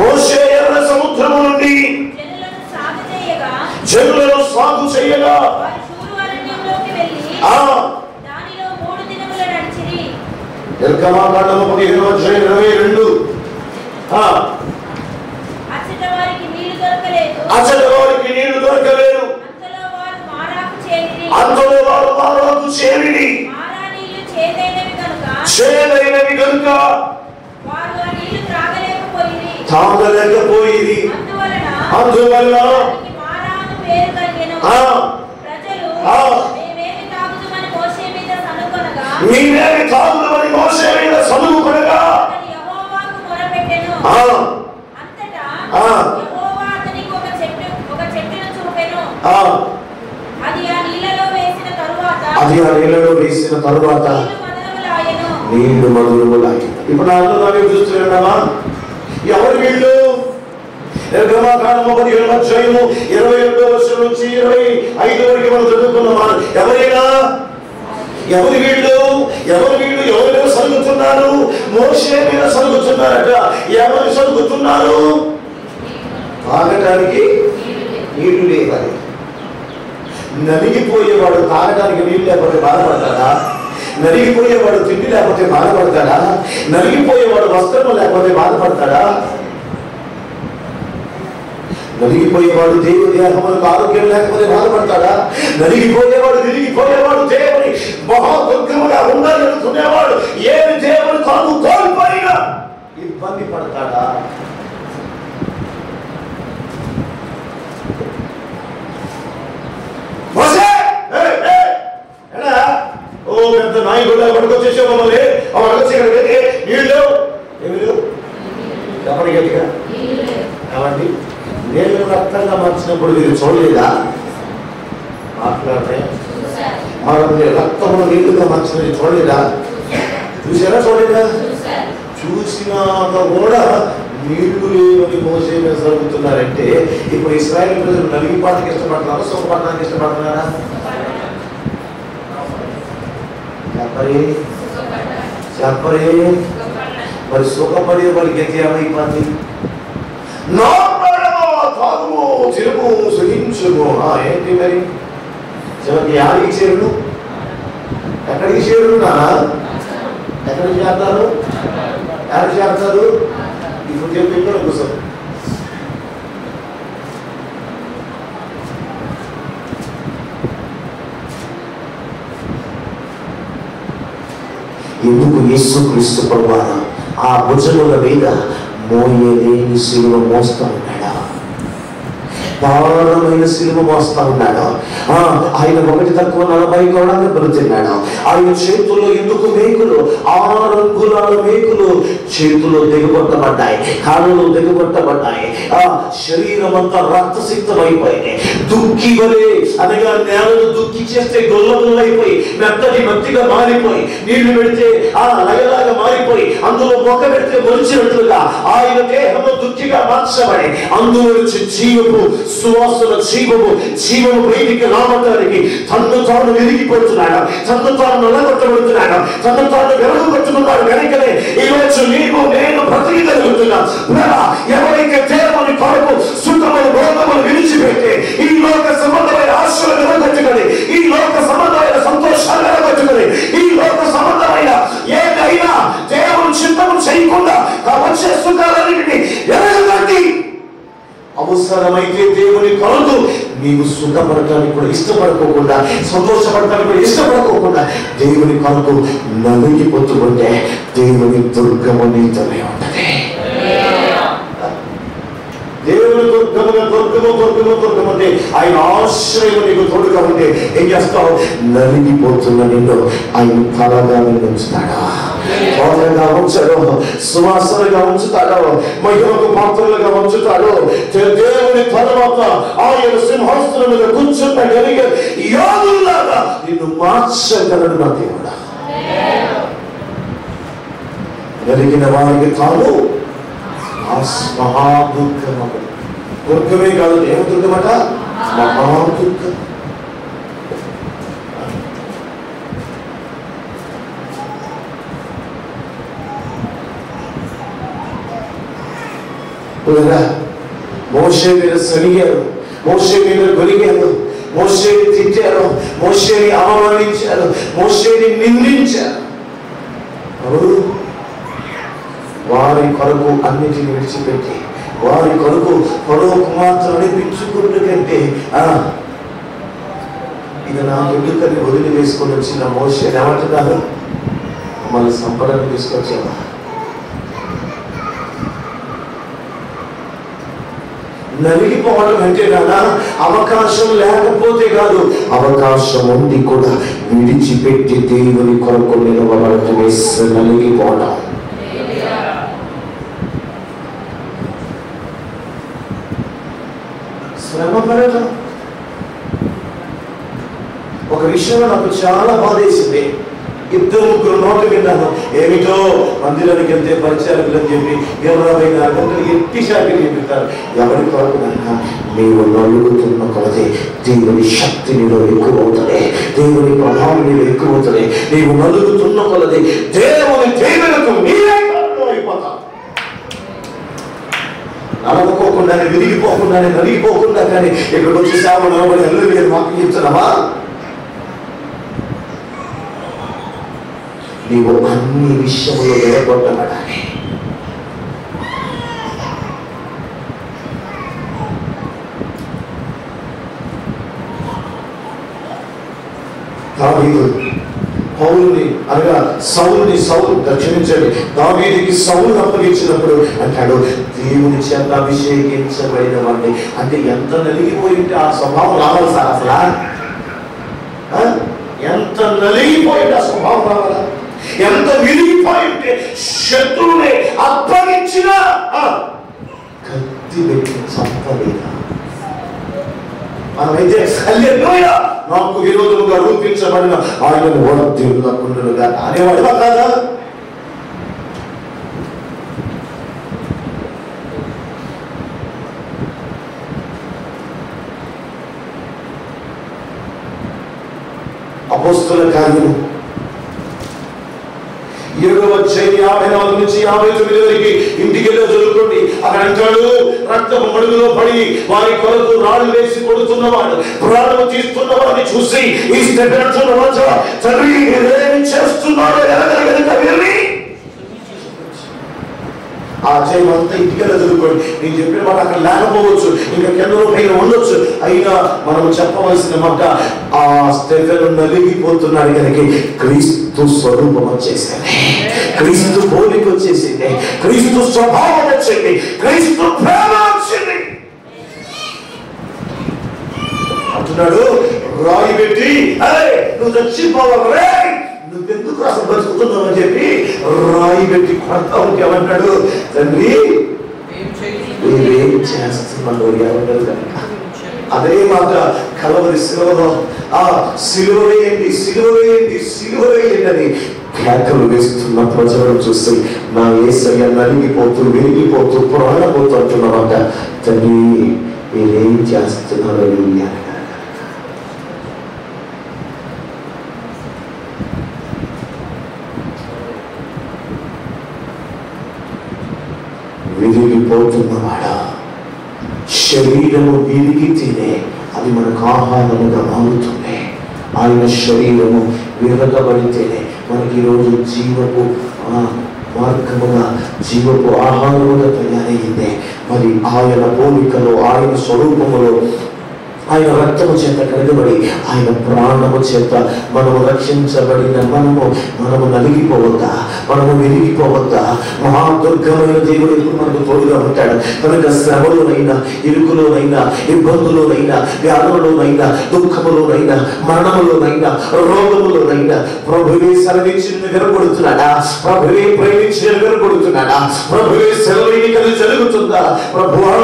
మోషే ఎర్ర సముద్రము నుండి జనులను సాగు చేయగా నిర్గమకాండము 15వ అధ్యాయం 22. అచ్చట వారికి నీళ్లు దొరకలేదు, అంతలో వారు మారాకు చేరిడి, చేదైనవి కనుక తాగలేకపోయింది. అందువల్ల మీరేమి తాగుదమని మోషే మీద సనుగుకొనగా అది ఆ నీళ్ళలో వేసిన తరువాత నీళ్లు మధురములాయి. ఇప్పుడు నా అందరూ చూస్తున్నామా? ఎవరు వీళ్ళు? నిర్గమకాండము 17వ అధ్యాయము 21వ వచనం నుంచి 25 వరకు మనం చదువుకున్నాం. ఎవరి వీళ్ళు ఎవరు సరుగుతున్నారు? మోషే మీద సరుగుతున్నారట. ఎవరు సరుగుతున్నారు? తాగటానికి నీళ్లు లేవాలి. నలిగిపోయేవాడు తాగడానికి నీళ్ళు లేకపోతే బాధపడతాడా? నలిగిపోయేవాడు తిండి లేకపోతే బాధపడతాడా? నలిగిపోయేవాడు వస్త్రం లేకపోతే బాధపడతాడా? నలిగిపోయేవాడు దేవుని దేహములకు ఆరోగ్యం లేకపోతే బాధపడతాడా? నలిగిపోయేవాడు విరిగిపోయేవాడు దేవుని మహాదుర్గముగా ఉండాలనుకునేవాడు ఏమి దేవుని తాను కోల్పోయినా ఇబ్బంది పడతాడా? పెద్ద నాయకుడు పడుకొచ్చేసే మమ్మల్ని అడగచ్చి నీళ్ళు ఏమి చెప్పండి గట్టిగా. కాబట్టి నేను రక్తంగా మార్చినప్పుడు మీరు చూడలేదా? మాట్లాడితే మన రక్తంలో నీళ్లుగా మార్చినది చూడలేదా? చూడలేదా? చూసినాక కూడా నీళ్లు లేవని మోసే మీద జరుగుతున్నారంటే ఇప్పుడు ఇశ్రాయేలు ప్రజలు నలిగిపాటికి ఇష్టపడుతున్నారా? సుఖపడడానికి ఇష్టపడుతున్నారా? చెప్పరే మరి సుఖపడే వారికి గతి ఏమైపోయింది? తెలుగు సుఖించును. ఏంటి మరి చివరికి యాడికి చేరును? ఎక్కడికి చేరును? ఎక్కడికి చేస్తారు? ఎవరు చేస్తారు? ఇప్పుడు చెప్పి ఇక్కడ కూర్చోండి. ఎందుకు యేసుక్రీస్తు ప్రభువారు ఆ భుజముల మీద మోయలేని సిలువ మోస్తా ఉన్నాడా? భారమైన సిలువ మోస్తా ఉన్నాడు. ఆయన 1 తక్కువ 40 కోణాలు బ్రతిన్నాడు. ఆయన చేతుల్లో ఎందుకు మేకులు, 6 రంగుల మేకులు చేతుల్లో దిగబట్టబడ్డాయి, కాళ్ళలో దిగబట్టబడ్డాయి. శరీరం అంతా రక్తసిక్తమైపోయింది. దుక్కి వలే అనగా నేలను దుక్కి చేస్తే గొల్లగొల్లైపోయి మెత్తగా మారిపోయి నీళ్లు పెడితే లయలాగా మారిపోయి అందులో మొక్క పెడితే మొలిచినట్లుగా ఆయన దేహము దుక్కిగా మార్చబడి అందులో నుంచి జీవము సువాసన జీవము బయటికి రావడానికి తన్ను తాను విరిగిపోతున్నాడు, తన్ను తాను నల్లగొట్టబడుతున్నాడు, తన్ను తాను వెలుగుకొట్టుకున్నాడు. వెనకనే ఈరోజు నీవు నేను బ్రతికగలుగుతున్నా. ఎవరైతే దేవుని కొరకు సుఖములు భోగములు విడిచిపెట్టి ఈ లోక సంబంధమైన ఆశలు వెలగొట్టుకొని ఈ లోక సంబంధమైన సంతోషాలు వెలగొట్టుకొని ఈ లోక సంబంధమైన ఏదైనా దేవుని చిత్తము చేయకుండా వచ్చే సుఖాలన్నింటినీ వెలగొట్టి అవసరమైతే దేవుని కొరకు నీవు సుఖపడటానికి కూడా ఇష్టపడుకోకుండా సంతోషపడటానికి కూడా ఇష్టపడుకోకుండా దేవుని కొరకు నలిగిపోతుంటే దేవుని దుర్గము నీతోనే ఉంటది. దేవుని దుర్గము అంటే ఆయన ఆశ్రయం నీకు తోడుగా ఉంటే ఏం చేస్తావు? నలిగిపోతున్న నిన్ను ఆయన తలగా ఉంచుతాడా? తోటగా ఉంచాడు, సువాసనగా ఉంచుతాడు, మహిమకు పాత్రలుగా ఉంచుతాడు. దేవుని తర్వాత ఆయన సింహాసనం మీద కూర్చుంటగలిగే యోధుల్లాగా నిన్ను మార్చగలడు నా దేవుడా. కలిగిన వారికి తాను మహాదుర్గము. దుర్గమే కాదు, ఏం దుర్గమట? మహాదుర్గం. మోషే మీద సరిగారు, మోషే మీద గొలిగారు, మోషేని తిట్టారు, మోషేని అవమానించారు, మోషేని నిందించారు. ఎవరు? వారి కొరకు అన్నిటిని విడిచిపెట్టి వారి కొరకు పొడవ కుమార్తెను అనిపించుకుంటు కంటే ఇది నా ఎందుకని వదిలి వేసుకొని వచ్చిన మోషేని ఏమంటున్నారు? మమ్మల్ని సంపదను తీసుకొచ్చావా? నలిగిపోవడం అంటే కదా అవకాశం లేకపోతే కాదు, అవకాశం ఉంది కూడా విడిచిపెట్టి దేవుని కొరకు నిలవబడుతూ వేసి నలిగిపోవడం. శ్రమ పడటం. ఒక విషయంలో నాకు చాలా బాధేసింది. ఇద్దరు ముగ్గురు నోట్లు విన్నాను. ఏమిటో మందిరానికి వెళ్తే పరిచయాలు అని చెప్పి 24 గంటలు ఎట్టి శాఖలు చెప్తారు. ఎవరి కొరకునైనా నీవు నలుగుతున్న కొలది దేవుని శక్తి నీలో ఎక్కువ అవుతుంది, దేవుని ప్రభావం నీలో ఎక్కువ అవుతుంది. నీవు నలుగుతున్న కొలది దేవుని దేవులకు నీవే కారణం అయిపోతావు. నలగకోకుండానే, విరిగిపోకుండానే, నలిగిపోకుండా కానీ ఇక్కడికి వచ్చి సేవ నిలబడి హల్లెలూయా మాకు చెప్తున్నావా? నీవు అన్ని విషయంలో నిలబడబడాలి. దావీదు పౌలుని అనగా సౌలుని దర్శించండి. దావీదుకి సౌలు అప్పగించినప్పుడు అంటాడు, దేవుని చేత అభిషేకించబడిన వాడిని. అంటే ఎంత నలిగిపోయి ఉంటే ఆ స్వభావం రావాలి సార్. అసలు ఎంత నలిగిపోయి ఆ స్వభావం రావాలా? ఎంత విరిగిపోయి ఉంటే శత్రువుని అప్పగించిన కత్తి పెట్టి చంపలేదా? మనమైతే హల్లెలూయా నాకు విరోధముగా రూపించబడిన ఆయనను వర్ధిల్లకుండునుగా అనేవాడుగా కాదా? అపోస్తలుల కార్యము 7వ అధ్యాయం 54 నుంచి 59 వరకు ఇంటికి వెళ్ళి చదువుకోండి. అక్కడ అంటాడు, రక్తపు మడుగులో పడి వారి కొరకు రాళ్ళు వేసి కొడుతున్నవాడు, ప్రాణము తీస్తున్నవాడిని చూసి ఈ తండ్రి ఏమి చేస్తున్నాడో ఎలాగ వెళ్ళి ఆ అధ్యాయం అంతా ఇంటికెళ్ళి చదువుకోండి. నేను చెప్పిన మాట అక్కడ లేకపోవచ్చు, ఇంకా కిందలో పైన ఉండొచ్చు. అయినా మనం చెప్పవలసిన మాట, ఆ స్టెఫెను నలిగిపోతున్నాడు కనుక క్రీస్తు స్వరూపం వచ్చేసింది, క్రీస్తు పోలిక వచ్చేసింది, క్రీస్తు స్వభావం వచ్చింది, క్రీస్తు ప్రేమ వచ్చింది అంటున్నాడు. రాయి పెట్టి నువ్వు చచ్చిపోవాలి, నువ్వెందుకు అసలు బతుకుతున్నావు అని చెప్పి రాయి పెట్టి కొడతా ఉంటే ఏమంటాడు, తండ్రి నువ్వేం చేస్తున్నావు ఏమంటారు కనుక. అదే మాట కలవరి శిలువలో సిలువ వేయండి అని కేకలు వేస్తున్న ప్రజలను చూసి నా యేసయ్య నలిగిపోతూ విరిగిపోతూ ప్రాణపోతూ అంటున్నామాట, తండ్రి మీరేం చేస్తున్నారు అని. విరిగిపోతున్నవాడా, శరీరము విరిగితేనే అది మనకు ఆహారముగా మారుతుంది. ఆయన శరీరము విరగబడితేనే మనకి ఈరోజు జీవపు మార్గముగా, జీవపు ఆహారముగా తయారయ్యిందే. మరి ఆయన పోలికలో, ఆయన స్వరూపములో, ఆయన రక్తము చేత కడగబడి ఆయన ప్రాణము చేత మనము రక్షించబడిన మనము నలిగిపోవద్దా, మనము విరిగిపోవద్దా? మహాదుర్గమైన దేవుడు ఎప్పుడు మనకు తోడుగా ఉంటాడు కనుక శ్రమలోనైనా, ఇరుకులోనైనా, ఇబ్బందులోనైనా, వ్యాధులలోనైనా, దుఃఖములోనైనా, మరణములోనైనా, రోగములోనైనా ప్రభువే సెలవించి వినగొడుతున్నాడా? ప్రభువే ప్రేమించి వినగొడుతున్నాడా? ప్రభువే సెలవు కలిసి జరుగుతుందా? ప్రభువా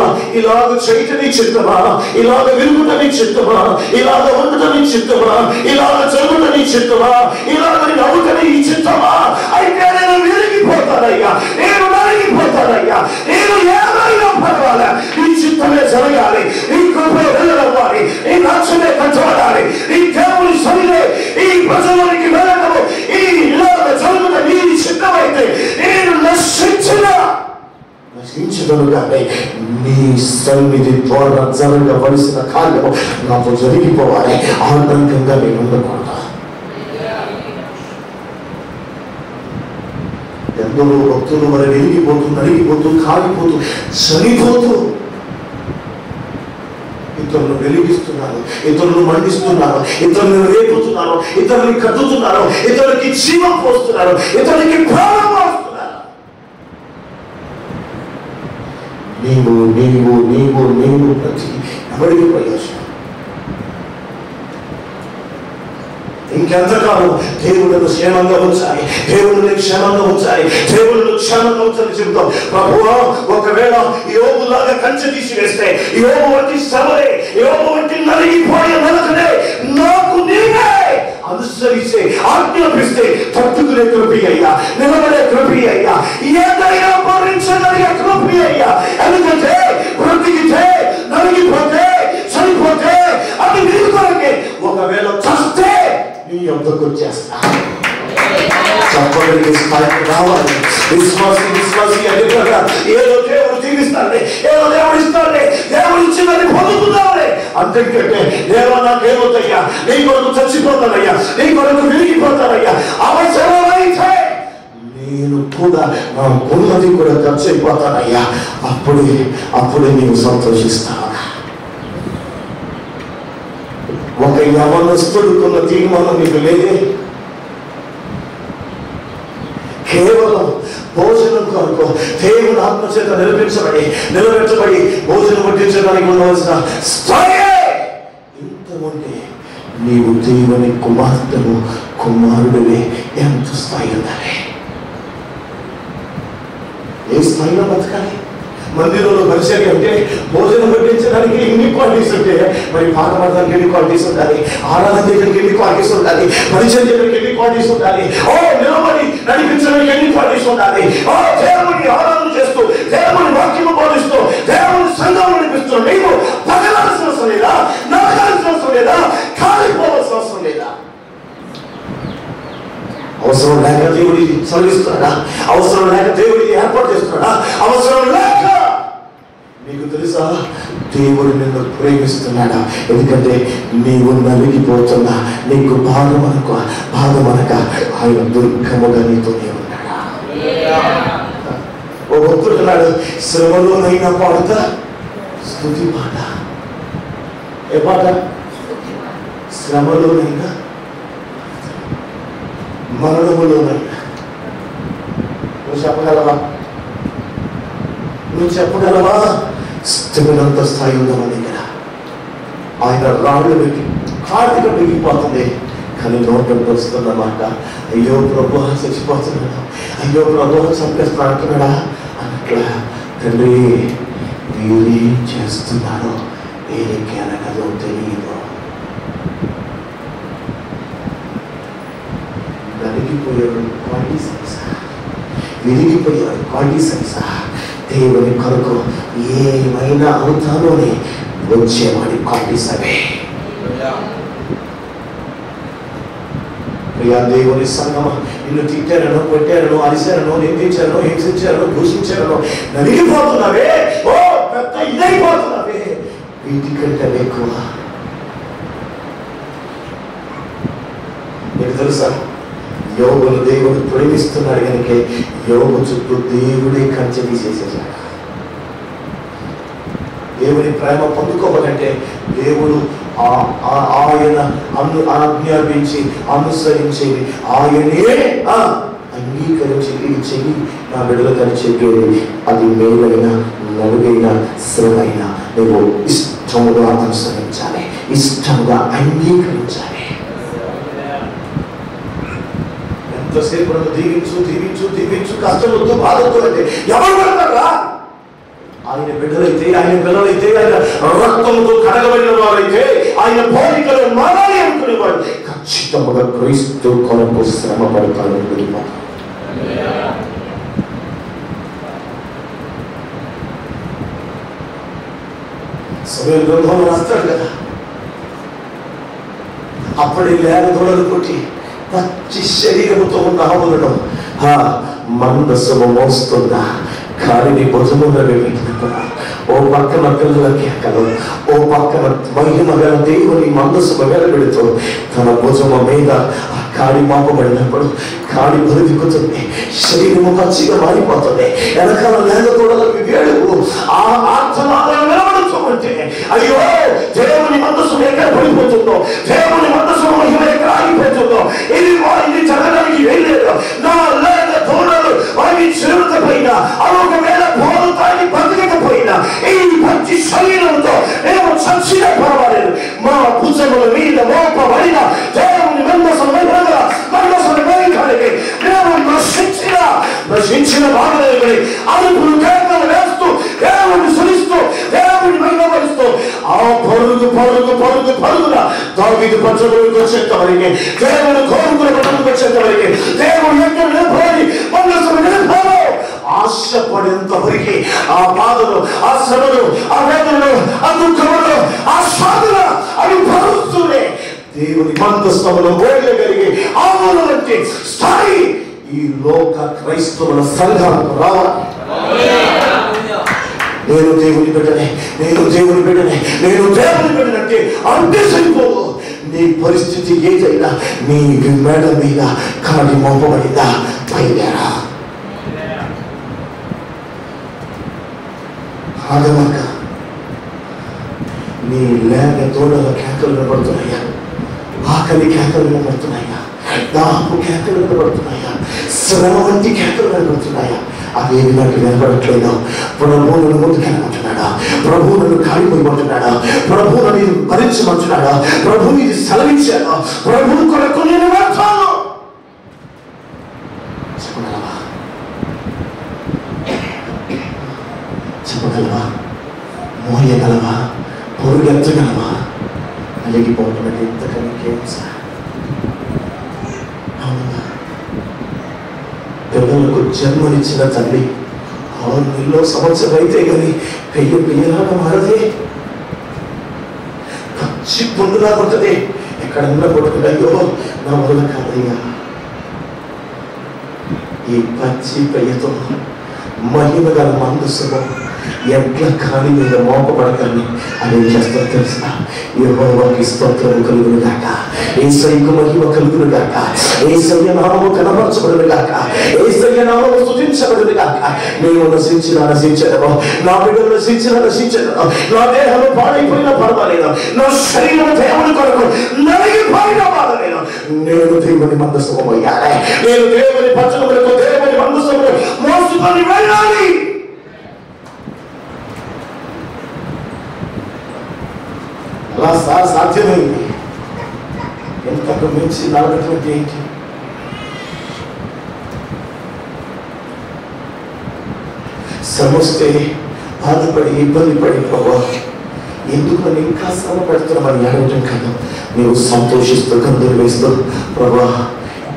ఇలాగ చేయటని చిత్తమా, ఇలాగ విరుగుట నీ చిత్తమా, ఇలాగ ఉండటం నీ చిత్తమా, ఇలాగ జరుగుట నీ చిత్తమా, ఇలాగ నవ్వుట నీ చిత్తమా? అయితే నేను విరిగిపోతానయ్యా, నేను నలిగిపోతానయ్యా, నేను ఏమైనా పర్వాలే, నీ చిత్తమే జరగాలి, నీ కృపే వెళ్ళవాలి, నీ రాజ్యమే కట్టబడాలి, నీ దేవుని సరిలే ఈ ప్రజలోనికి వెళ్ళడము, ఈ ఇలాగ జరుగుట నీ చిత్తమైతే నేను నశించగలుగానే నీ సన్నిధి ద్వారా జరగవలసిన కార్యము నాకు జరిగిపోవాలి. ఆనందంగా నేను ఉండకూడదు. ఎందరో భక్తులు మరి వెలిగిపోతూ, నలిగిపోతూ, కాలిపోతూ, చనిపోతూ ఇతరులను వెలిగిస్తున్నారు, ఇతరులను మండిస్తున్నారు, ఇతరులను రేపుతున్నారు, ఇతరులని కట్టుతున్నారు, ఇతరులకి జీవం పోస్తున్నారు, ఇతరులకి ప్రాణం పోస్తున్నారు. నీవు ప్రతి ఎవరికి ప్రయోజనం? ఇంకెంతకాలం దేవుళ్ళను క్షేమంగా ఉంచాలి, దేవుళ్ళని క్షేమంగా ఉంచాలి, దేవుళ్ళను క్షేమంగా ఉంచాలని చెబుతాం. ప్రభువా ఒకవేళ యోబులాగా కంచె తీసివేస్తే, యోబు వంటి శ్రమలే, యోబు వంటి నలిగిపోయే నలకనే నాకు నీవే అనుసరిస్తే ఆజ్ఞాపిస్తే తట్టుకునే కృపి అయ్యా, నిలబడే కృపి అయ్యా, ఏదైనా భరించగలిగే కృపి అయ్యా. ఎందుకంటే బ్రతికితే నలిగిపోతే చనిపోతే అది నీ కొరకే, ఒకవేళ చస్తే నీ యొద్దకు వచ్చేస్తా. చెప్పగలిగే స్థాయికి రావాలి. విశ్వాసి అడిగారా, ఏదో దేవుడు జీవిస్తాడే, ఏదో దేవుడు ఇస్తాడే, దేవుడు ఇచ్చినది పొందుకుందామని అంతకంటే దేవా నాకేమవుతాయ్యా, నీ కొరకు చచ్చిపోతానయ్యా, నీ కొరకు విరిగిపోతానయ్యా, అవసరమైతే నేను కూడా నా ఉన్నది కూడా ఖర్చు అయిపోతానయ్యా, అప్పుడే నీవు సంతోషిస్తావా? ఒక యవనస్తుడుకున్న తీర్మానం నీకు లేదే. కేవలం భోజనం కొరకు దేవుని ఆత్మచేత నిలబెట్టబడి భోజనం వడ్డించడానికి ఉండవలసిన స్థాయి ఇంత ఉంటే నీవు దేవుని కుమార్తెను కుమారుడివే. ఎంత స్థాయి ఉండాలి, ఏ స్థాయిలో బతకాలి? మందిరంలో పరిచర్య అంటే భోజనం వడ్డించడానికి ఎన్ని క్వాలిటీస్ ఉంటే మరి పాట పాడడానికి ఎన్ని క్వాలిటీస్ ఉండాలి, ఆరాధన చేయడానికి ఎన్ని క్వాలిటీస్ ఉండాలి, పరిచయం చేయడానికి ఎన్ని క్వాలిటీస్ ఉండాలి, నిలబడి నడిపించడానికి ఎన్ని క్వాలిటీస్ ఉండాలి, దేవుని ఆరాధన చేస్తూ దేవుని వాక్యము బోధిస్తూ దేవుని సంఘం నడిపిస్తూ నీవు పగలాల్సిన అవసరం లేదా, నడకాల్సిన అవసరం లేదా, కాలిపోవాల్సిన అవసరం లేదా? అవసరం లేక దేవుడి చదివిస్తున్నాడా? అవసరం లేక దేవుడి ఏర్పాటు చేస్తున్నాడా? అవసరం లేక నీకు తెలుసా దేవుడు నిన్ను ప్రేమిస్తున్నాడా? ఎందుకంటే నీవు నలిగిపోతున్నా, నీకు బాధమనక ఆయన దుర్గముగా నీతోనే ఉన్నాడా? ఓ భక్తుడు అన్నాడు, శ్రమలోనైనా పాడుతా స్తుతి పాట. ఏ పాట? శ్రమలోనైనా మరణములోనైనా. నువ్వు చెప్పగలవా? స్థిరనంత స్థాయి ఉందామని దగ్గర ఆయన రాళ్ళు పెట్టి కార్తీక పెరిగిపోతుంది, కానీ నోటంతో వస్తున్నమాట, అయ్యో ప్రభు చచ్చిపోతున్నాడు, అయ్యో ప్రభు చంపేస్తున్నా అంటున్నాడా అన్నట్లా. తండ్రి మీరేం చేస్తున్నారో ఏరికి అనగదో తెలియదు. నలిగిపోయాడు క్వాలిటీ సైన్సా, విరిగిపోయాడు క్వాలిటీ సైన్సా, దేవుని కొరకు ఏమైనా అవుతానో అని వచ్చేవాడి క్వాలిటీ సరే. ప్రియా దేవుని సంగమా, నిన్ను తిట్టారనో కొట్టారనో అరిశారనో నిందించారనో హింసించారనో దూషించారనో నలిగిపోతున్నావే, పెద్ద ఇదైపోతున్నావే, వీటికంటే ఎక్కువ నీకు తెలుసా? యోగును దేవుడు ప్రేమిస్తున్నాడు కనుక యోగు చుట్టూ దేవుడే కంచె తీసేసేసాడు. దేవుని ప్రేమ పొందుకోవాలంటే దేవుడు ఆయన ఆజ్ఞాపించి అనుసరించేది ఆయనే అంగీకరించి ఇది చెయ్యి నా బిడ్డలకని చెప్పేది, అది మేలైన నలుగైన శ్రమైన నువ్వు ఇష్టముగా అనుసరించాలి, ఇష్టముగా అంగీకరించాలి. ఎంతసేపు దీవించు దీవించు దీవించు కష్టంతో బాధతో అంటే ఎవరు పడతారా? ఆయన బిడ్డలైతే, ఆయన పిల్లలైతే, ఆయన రక్తంతో కడగబడిన వారైతే, ఆయన పోలికలో మారాలి అనుకునేవాడు ఖచ్చితంగా క్రీస్తు కొరకు శ్రమ పడతాడు. సమయ గ్రంథంలో రాస్తాడు కదా, అప్పుడే లేక దూడలు కొట్టి పచ్చి శరీరముతో ఉన్న ఆవులను మందసము మోస్తుందా, కాలిని భుజమున పెట్టినప్పుడు ఓ పక్కన పిల్లల కేకలు, ఓ పక్కన మహిమ గల దేవుని మందసము వెలబెడుతూ తన భుజము మీద ఆ కాడి మాపబడినప్పుడు కాడి బరుదిక్కుతుంది, శరీరము పచ్చిగా మారిపోతుంది, వెనకాల లేక కూడా వేడుకు ఆ ఆర్తనాదాలు నిలబడుతూ ఉంటే అయ్యో దేవుని మందసము ఎక్కడ పడిపోతుందో, దేవుని మందసము మహిమ ఎక్కడ ఆగిపోతుందో, ఇది జరగడానికి వెళ్ళలేదు. నా లేక తోడలు వారి చిరుత పైన ఒకవేళ పోలు తాగి బతకకపోయినా ఈ పచ్చి శరీరంతో మేము చచ్చినా పర్వాలేదు, మా భుజముల మీద మోపబడిన దేవుని మందసము మేము నశించిన బాధలు అదుపులు కేకలు వేస్తూ దేవుడిని సురిస్తూ దేవుడిని మహిమపరుస్తూ ఆ పరుగున దావీదు పట్టణంలోకి వచ్చేంతవరకే, దేవుడు కోరుకున్న పట్టణంలోకి వచ్చేంతవరకే, దేవుడు ఎక్కడ నిలబడి మందసం నిలబడి ఆశపడేంత వరకు ఆ బాధలు, ఆ శ్రమలు, ఆ వేదనలు, ఆ దుఃఖములు, ఆ సాధన అవి భరుస్తూనే దేవుని మందస్థములో మోయగలిగే ఆవులంటే స్థాయి ఈ లోక క్రైస్తవుల సంఘాలకు రావాలి. నేను దేవుని బిడ్డనే, నేను దేవుని బిడ్డనే, నేను దేవుని బిడ్డనంటే అంతే సరిపోదు. నీ పరిస్థితి ఏదైనా నీ మెడ మీద కాడి మోపబడిందా, బయలుదేరా. ఆగమాక నీ లేక తోడల కేకలు వినపడుతున్నాయా, ఆకలి కేకలు వినపడుతున్నాయా, దాపు కేకలు వినపడుతున్నాయా, శ్రమ వంటి కేకలు వినపడుతున్నాయా? అవేమి నాకు వినపడట్లేదు. ప్రభువు నన్ను ముందుకెళ్ళమంటున్నాడా, ప్రభువు నన్ను కాలిపోయమంటున్నాడా, ప్రభువు నన్ను భరించమంటున్నాడా, ప్రభువు ఇది సెలవిచ్చాడా, ప్రభువు కొరకు నేను వెళ్తాను. చెప్పగలవా? చెప్పగలవా? మోయగలవా? పొరుగెత్తగలవా? అలిగిపోవటం అంటే ఇంతకన్నా ఇంకేం సార్? అవునా? పిల్లలకు జన్మనిచ్చిన తల్లి 6 నెలల్లో సంవత్సరం అయితే కానీ పెయ్యలాగా మారదే, పచ్చి పుండులా ఉంటుంది. ఎక్కడన్నా కొట్టుకుంటే అయ్యో నా వల్ల కాదయ్యా. ఈ పచ్చి పెయ్యతో మహిమ గల మందసము ఎట్ల కాని మీద మోపబడతాన్ని అదేం చేస్తారు తెలుసా? యెహోవాకి స్తోత్రం కలుగును గాక, యేసయ్యకు మహిమ కలుగును గాక, యేసయ్య నామము కనపరచబడును గాక, యేసయ్య నామము స్తుతించబడును గాక. నేను నశించను, నా బిడ్డలు నశించను, నా దేహము పాడైపోయినా పర్వాలేదు, నా శరీరం దేవుని కొరకు నలిగిపోయినా పర్వాలేదు. నేను దేవుని మందసము అయ్యాలి, నేను దేవుని పచ్చనములకు దేవుని మందసములు మోసుకొని వెళ్ళాలి. అలా సాధ్యమైంది. ఎంతకు మించి నలగటువంటి ఏంటి? సమస్తే బాధపడి ఇబ్బంది పడి ప్రభా ఎందుకు నన్ను ఇంకా శ్రమ పెడుతున్నామని అడగటం కదా. నీవు సంతోషిస్తూ గంతులు వేస్తూ ప్రభా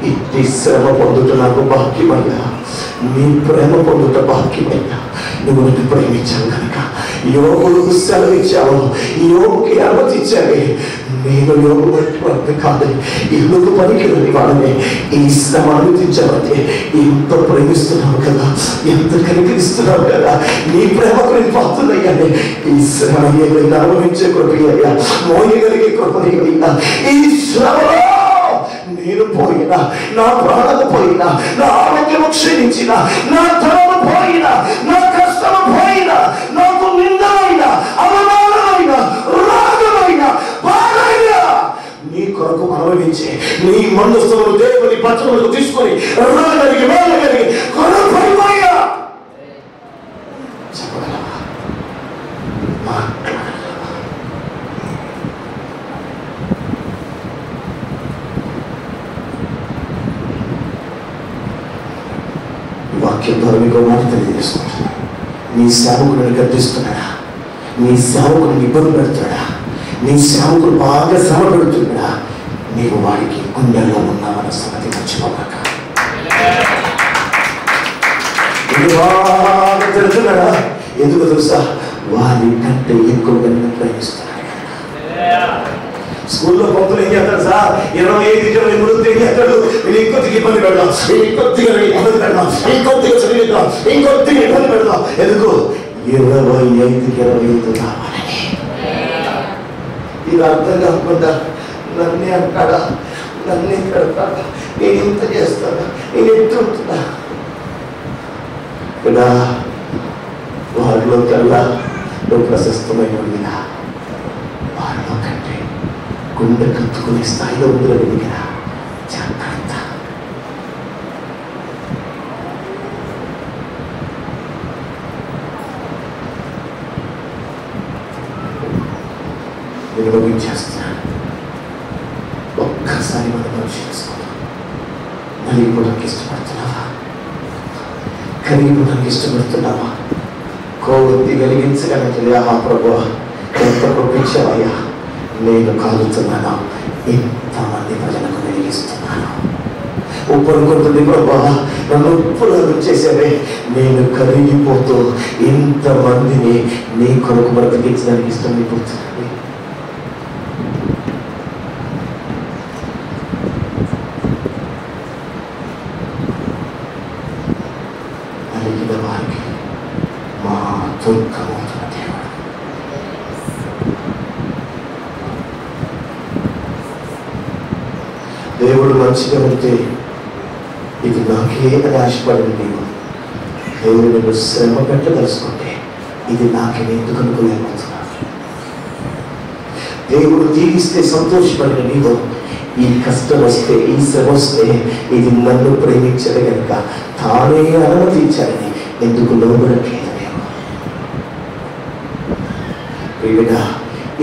ఇట్టి శ్రమ పొందుట నాకు భాగ్యమయ్యా, నీ ప్రేమ పొందుట భాగ్యమయ్యా. నువ్వు నన్ను ప్రేమించావు కనుక యోగులకు సెలవిచ్చావు, యోగుకి అనుమతించాలి. నేను యోగు వంటి కాదు, ఇల్లుకు పనికిరని వాడనే ఈ శ్రమ అనుమతించావంటే ఎంత ప్రేమిస్తున్నావు కదా, ఎంత కనికరిస్తున్నావు కదా. నీ ప్రేమకు నేను పాత్రనయ్యానే. ఈ శ్రమ ఏదైనా అనుభవించే కృపయ్యా, మోయగలిగే కృపయ్యా. ఈ శ్రమలో నేను పోయినా, నా ప్రాణము పోయినా, నా ఆరోగ్యము క్షీణించిన, నా ధనము పోయినా, నా కష్టము పోయినా, నాకు నిందమైన, అవమానమైన, రాగమైన, బాధైనా నీ కొరకు అనుభవించే నీ మందస్థములు దేవుని పచ్చములకు తీసుకొని రాగలిగి వెళ్ళగలిగి కొనపోయిపోయా. చెప్పగలవా? వాక్యం ద్వారా మీకు మాట తెలియజేసుకుంటున్నా. నీ సేవకుడిని గర్దిస్తున్నాడా, నీ సేవకుడిని ఇబ్బంది పెడుతున్నాడా, నీ సేవకుడు బాగా శ్రమ పెడుతున్నాడా, నీవు వాడికి గుండెల్లో ఉన్నామన్న సంగతి మర్చిపోగాక. బాగా తిడుతున్నాడా, ఎందుకు తెలుసా? వారి కంటే ఎక్కువగా ప్రేమిస్తున్నాడు. స్కూల్లో పంపులు ఏం చేస్తాడు సార్? 25-23 ఏం చేస్తాడు? ఇంకొద్దిగా ఇబ్బంది పెడదాం, ఇంకొద్దిగా ఇబ్బంది పెడదాం, ఇంకొద్దిగా చదివిద్దాం, ఇంకొద్దిగా ఇబ్బంది పెడదాం. ఎందుకు? 25-25 కావాలని. ఇది అర్థం కాకుండా నన్నే అంటాడా, నన్నే పెడతాడా, నేను ఇంత చేస్తాడా, నేను ఎట్లుంటున్నా కదా. వారిలో కల్లా నువ్వు ప్రశస్తమైన వారిలో కంటే గుండె కత్తుకునే స్థాయిలో ఉందిరా దగ్గర. జాగ్రత్త. నేను ముగించేస్తున్నాను. ఒక్కసారి మనం పరిశీలించుకోవాలి. నలిగిపోవడానికి ఇష్టపడుతున్నావా? కరిగిపోవడానికి ఇష్టపడుతున్నావా? కోవెత్తి వెలిగించగలిగితే ఆ ప్రభువా ఎంత పంపించావయ్యా, నేను కాలుతున్నాను, ఇంతమంది ప్రజలకు వెలిగిస్తున్నాను. ఉప్పు అనుకుంటుంది, ప్రభా నన్ను ఉప్పులాగా చేసావే, నేను కరిగిపోతూ ఇంతమందిని నీ కొరకు బ్రతికించడానికి ఇష్టమైపోతున్నాను. అలిగిన వారికి మా దుఃఖమవుతున్న దేవుడు. దేవుడు మంచిగా ఉంటే ఇది నాకే అని ఆశపడింది నీవు. దేవుడు నేను శ్రమ పెట్టదలుచుకుంటే ఇది నాకే ఎందుకు అనుకోలేకపోతున్నా. దేవుడు దీవిస్తే సంతోషపడిన నీవు ఈ కష్టం వస్తే, ఈ శ్రమ వస్తే ఇది నన్ను ప్రేమించదు కనుక తానే అనుమతించాలని ఎందుకు లోబడట్లేదు నేను. ప్రియుడా,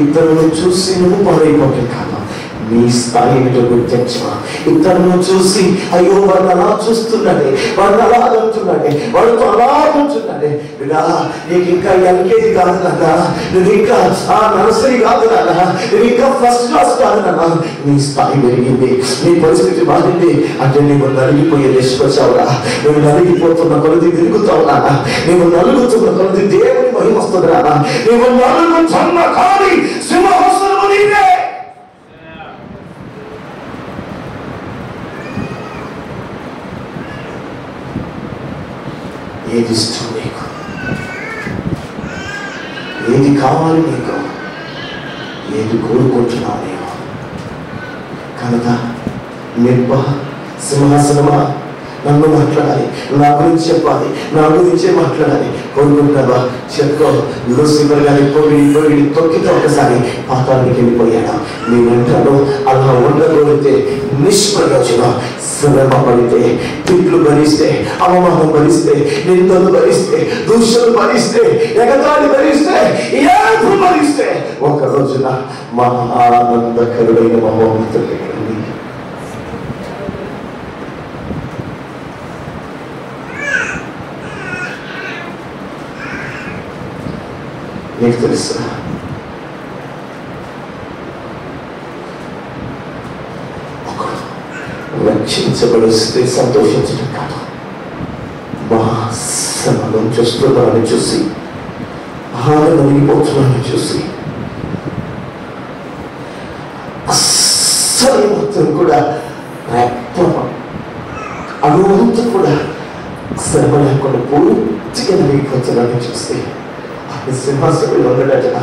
ఇతరులను చూసి నువ్వు పాడైపోవటం కాదు, నీ స్థాయి ఏమిటో గుర్తించమా. ఇతరులను చూసి అయ్యో వాడు అలా చూస్తున్నాడే, వాడు అలా అంటున్నాడే, వాడితో అలా అంటున్నాడే. బిడ్డా, నీకు ఇంకా ఎల్కేజీ కాదు నాన్న, నువ్వు ఇంకా నర్సరీ కాదు నాన్న, నువ్వు ఇంకా ఫస్ట్ క్లాస్ కాదు నాన్న. నీ స్థాయి పెరిగింది, నీ పరిస్థితి మారింది అంటే నువ్వు నలిగిపోయే దశకొచ్చావురా. నువ్వు నలిగిపోతున్న కొలది తిరుగుతావు నాన్న, నువ్వు నలుగుతున్న కొలది దేవుని మహిమ వస్తుంది నాన్న. నువ్వు నలుగుతున్న కానీ సింహాసనము నీవే. ఏది ఇష్టం నీకు, ఏది కావాలి నీకు, ఏది కోరుకుంటున్నావు నీవు? కనుక నిర్భ సింహాసనమా నన్ను మాట్లాడాలి, నా గురించి చెప్పాలి, నా గురించే మాట్లాడాలి కోరుకుంటావా? చెప్పుకో. లూసిఫర్ గారి పొగిడి తొక్కితే ఒకసారి పాతాళానికి వెళ్ళిపోయాడు. నీ వెంటలో అలా ఉండగలిగితే నిష్ప్రయోజనం. శ్రమ పడితే, తిట్లు భరిస్తే, అవమానం భరిస్తే, నిందలు భరిస్తే, దూషణలు భరిస్తే, ఎగతాళి భరిస్తే, ఏపు భరిస్తే ఒక రోజున మహానందకరుడైన మహోన్నతుడు నీకు తెలుసా? రక్షించబడిస్తే సంతోషించడం కాదు, మా శ్రమను చూస్తున్నాను చూసి, ఆనందమైపోతున్నాను చూసి, అస్సలు మొత్తం కూడా అనువంతా కూడా శ్రమ లేకుండా పూర్తిగా నలిగిపోతున్నాను చూసి, సింహాసనంలో ఉండడట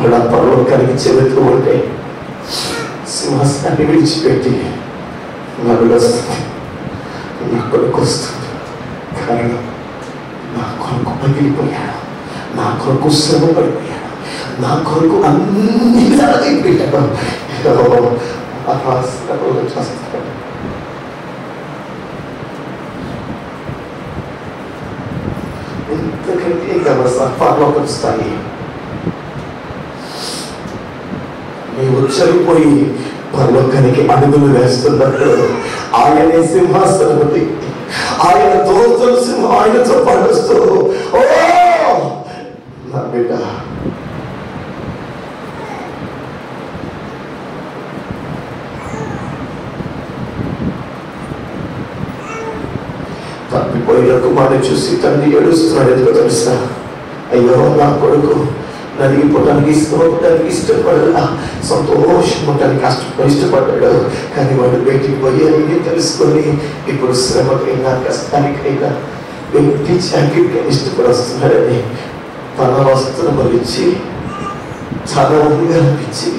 అలా పర్వకానికి చెబుతూ ఉంటే సింహాసనాన్ని విడిచిపెట్టి నలుగు వస్తుంది, నా కొడుకు వస్తుంది. కానీ నా కొడుకు పగిలిపోయాడు, నా కొడుకు శ్రమ పడిపోయాడు, నా కొడుకు అన్ని పెట్టాడు. చేస్తాడు. ఎంతకంటే పరలోకం స్థాయి నీవు చనిపోయి పరలోకానికి అడుగులు వేస్తున్నట్టు ఆయనే సింహాసనపతి, ఆయన దోస్తులు సింహం ఆయనతో పడుస్తూ, ఓ నా బిడ్డ తప్పిపోయిన కుమారుని చూసి తండ్రి ఏడుస్తున్నాడు. ఎందుకో తెలుసా? అయ్యో నా కొడుకు నలిగిపోవడానికి ఇష్టపడలా, సంతోషం ఉండడానికి ఇష్టపడ్డాడు. కానీ వాడు బయటికి పోయి అన్ని తెలుసుకొని ఇప్పుడు శ్రమకైనా కష్టానికైనా వ్యక్తి చాకిట్గా ఇష్టపడి వస్తున్నాడని తన వస్త్రములు ఇచ్చి చాలా మందిగా అనిపించి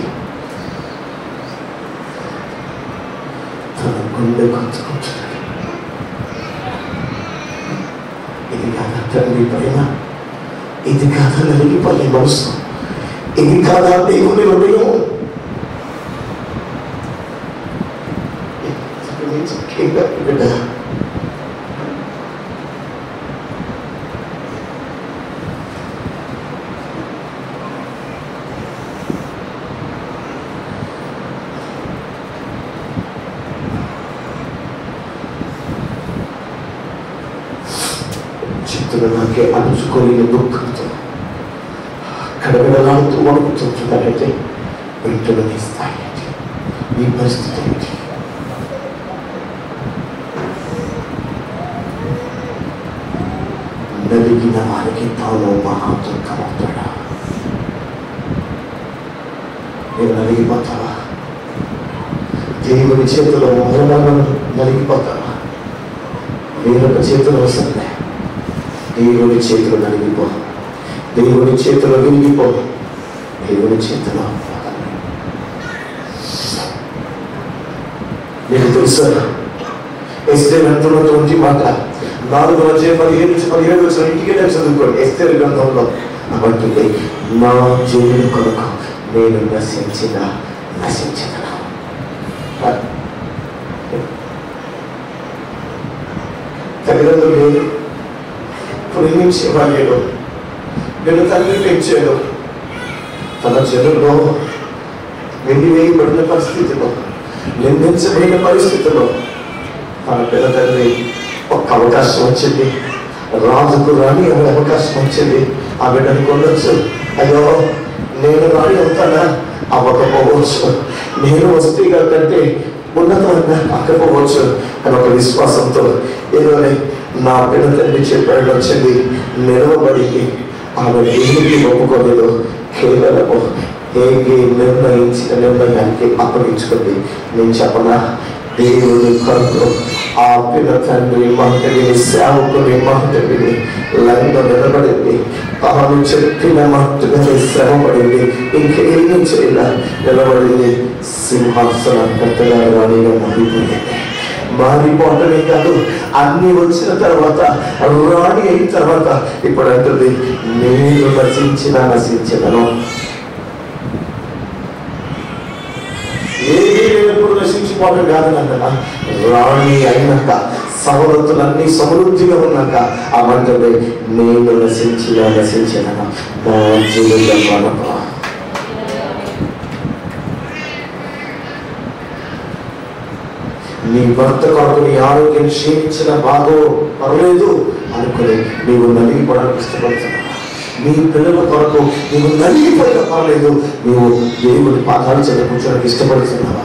తన గుండె కొంచుకుంటున్నాడు. ఇది కాదా తండ్రి ప్రేమ? ఇది కాదా నలిగిపోయే మనసు? ఇది కాదా దేవుని హృదయం? బిడ్డ చిత్తులు నాకే అణుచుకోలేని దుఃఖంతో గడగడలాడుతూ వణుకుతుంటున్నారంటే వెంటనే నీ స్థాయి ఏంటి, నీ పరిస్థితి ఏంటి? నలిగిన వారికి తాను మహాదుఃఖమవుతాడా? నేను నలిగిపోతావా? దేవుని చేతిలో మరణం నలిగిపోతావా? వేరొక చేతిలో వస్తుంది. దేవుని చేతిలో నలిగిపో, దేవుని చేతిలో విరిగిపో, దేవుని చేతిలో. నీకు తెలుసా ఎస్తేర్ అంటున్నటువంటి మాట 4:15 ఇంటికి చదువుకోండి. ఎస్తేర్ గ్రంథంలో అవంటుంది, నా జనుల కొరకు నేను నశించదను. తల్లిదండ్రులు లేదు, ప్రేమించేవాళ్ళు, నేను తల్లి పెంచాడు. తన జనుల్లో వెండివేయబడిన పరిస్థితిలో, నిందించబడిన పరిస్థితిలో తన పిల్ల తల్లి ఒక్క అవకాశం వచ్చింది. రాజుకు రాని అనే అవకాశం వచ్చింది. ఆ బిడ్డను కొనొచ్చు. అయ్యో నేను రాని అవుతానా? అవ్వకపోవచ్చు. నేను వస్తే కంటే ఉన్నతంగా అక్కపోవచ్చు అని ఒక విశ్వాసంతో ఏదో నా పిల్ల తండ్రి చెప్పాడు వచ్చింది, నిలవబడింది. ఆమె దేనికి ఒప్పుకోలేదు, కేవలము నిర్ణయించిన నిర్ణయానికి అప్పగించుకుంది. నేను చెప్పనా, దేవుని కొరకు ఆ పిల్ల తండ్రి మాటని సేవకుని మాటని లైన్లో నిలబడింది. తాను చెప్పిన మాటని శ్రమపడింది. ఇంకేమీ చేయాల నిలబడింది. సింహాసన పెద్దగా రాణిగా మారిపోయింది. మారిపోవటమే కాదు, అన్ని వచ్చిన తర్వాత రాణి అయిన తర్వాత ఇప్పుడు అంటుంది, నేను నశించదను. ఎప్పుడు నశించిపోవడం కాదనంటా, రాణి అయినాక సవలతులన్నీ సమృద్ధిగా ఉన్నాక ఆ మంటలే నేను నశించదను నా జీవితం. నీ భర్త కొరకు నీ ఆరోగ్యం క్షీణించిన బాగో పర్లేదు అనుకుని నీవు నలిగిపోవడానికి ఇష్టపడుతున్నావు. నీ పిల్లల కొరకు నీవు నలిగిపోయినా పర్లేదు, నీవు దేవుని పాదాలు చెంత కూర్చోడానికి ఇష్టపడుతున్నావా?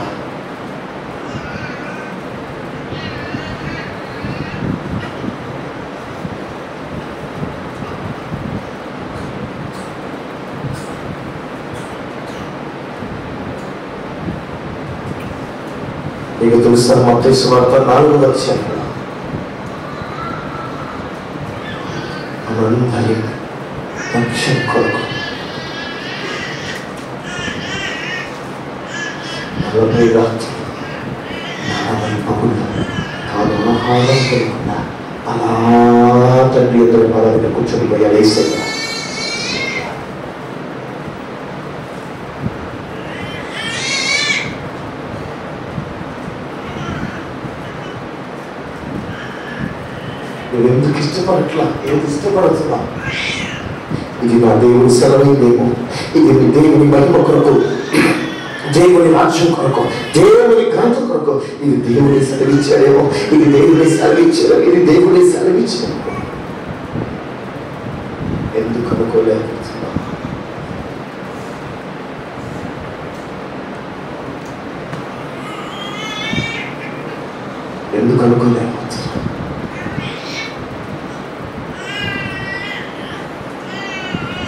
నీకు తెలుసా, మత్తయి సువార్త 4వ అధ్యాయంలో మనందరి రక్షణ కొరకు 40 రాత్రులు 40 పగుళ్ళు తాను ఆహారం తినకుండా అలా తండ్రి ఎదురు పదానికి కూర్చొని పోయాడు యేసయ్య. నువ్వు ఎందుకు ఇష్టపడట్లా? ఏది ఇష్టపడుతున్నా? ఇది నా దేవుని సెలవైందేమో, ఇది దేవుని మహిమ కొరకు, దేవుని రాజ్యం కొరకు, దేవుని ఘనత కొరకు ఇది దేవుని సెలవిచ్చాడేమో, ఇది దేవుని సెలవిచ్చాడు, ఇది దేవుని సెలవిచ్చాడు. ఎందుకు అనుకోలేకపోతున్నా? ఎందుకు అనుకోలేకపోతున్నా?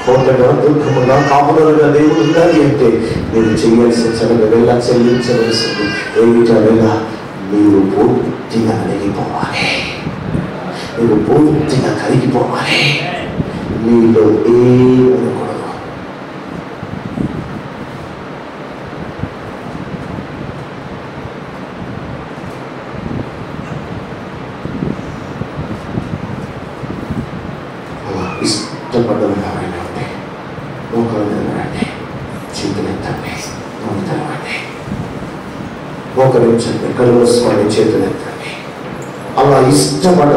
కోటగా దుఃఖముగా కాపుదలుగా దేవుడు ఉండాలి అంటే మీరు చేయాల్సిన చదువు వెళ్ళ చెల్లించవలసింది ఏమిటనగా మీరు పూర్తిగా కరిగిపోవాలి. మీరు పూర్తిగా కరిగిపోవాలి. మీలో ఏమనకూడదు. అలా ఇష్టపడ్డవి కావాలి. ఒక నిమిషం కళ్ళు స్వామి చేతులెత్తండి. అలా ఇష్టపడ్డ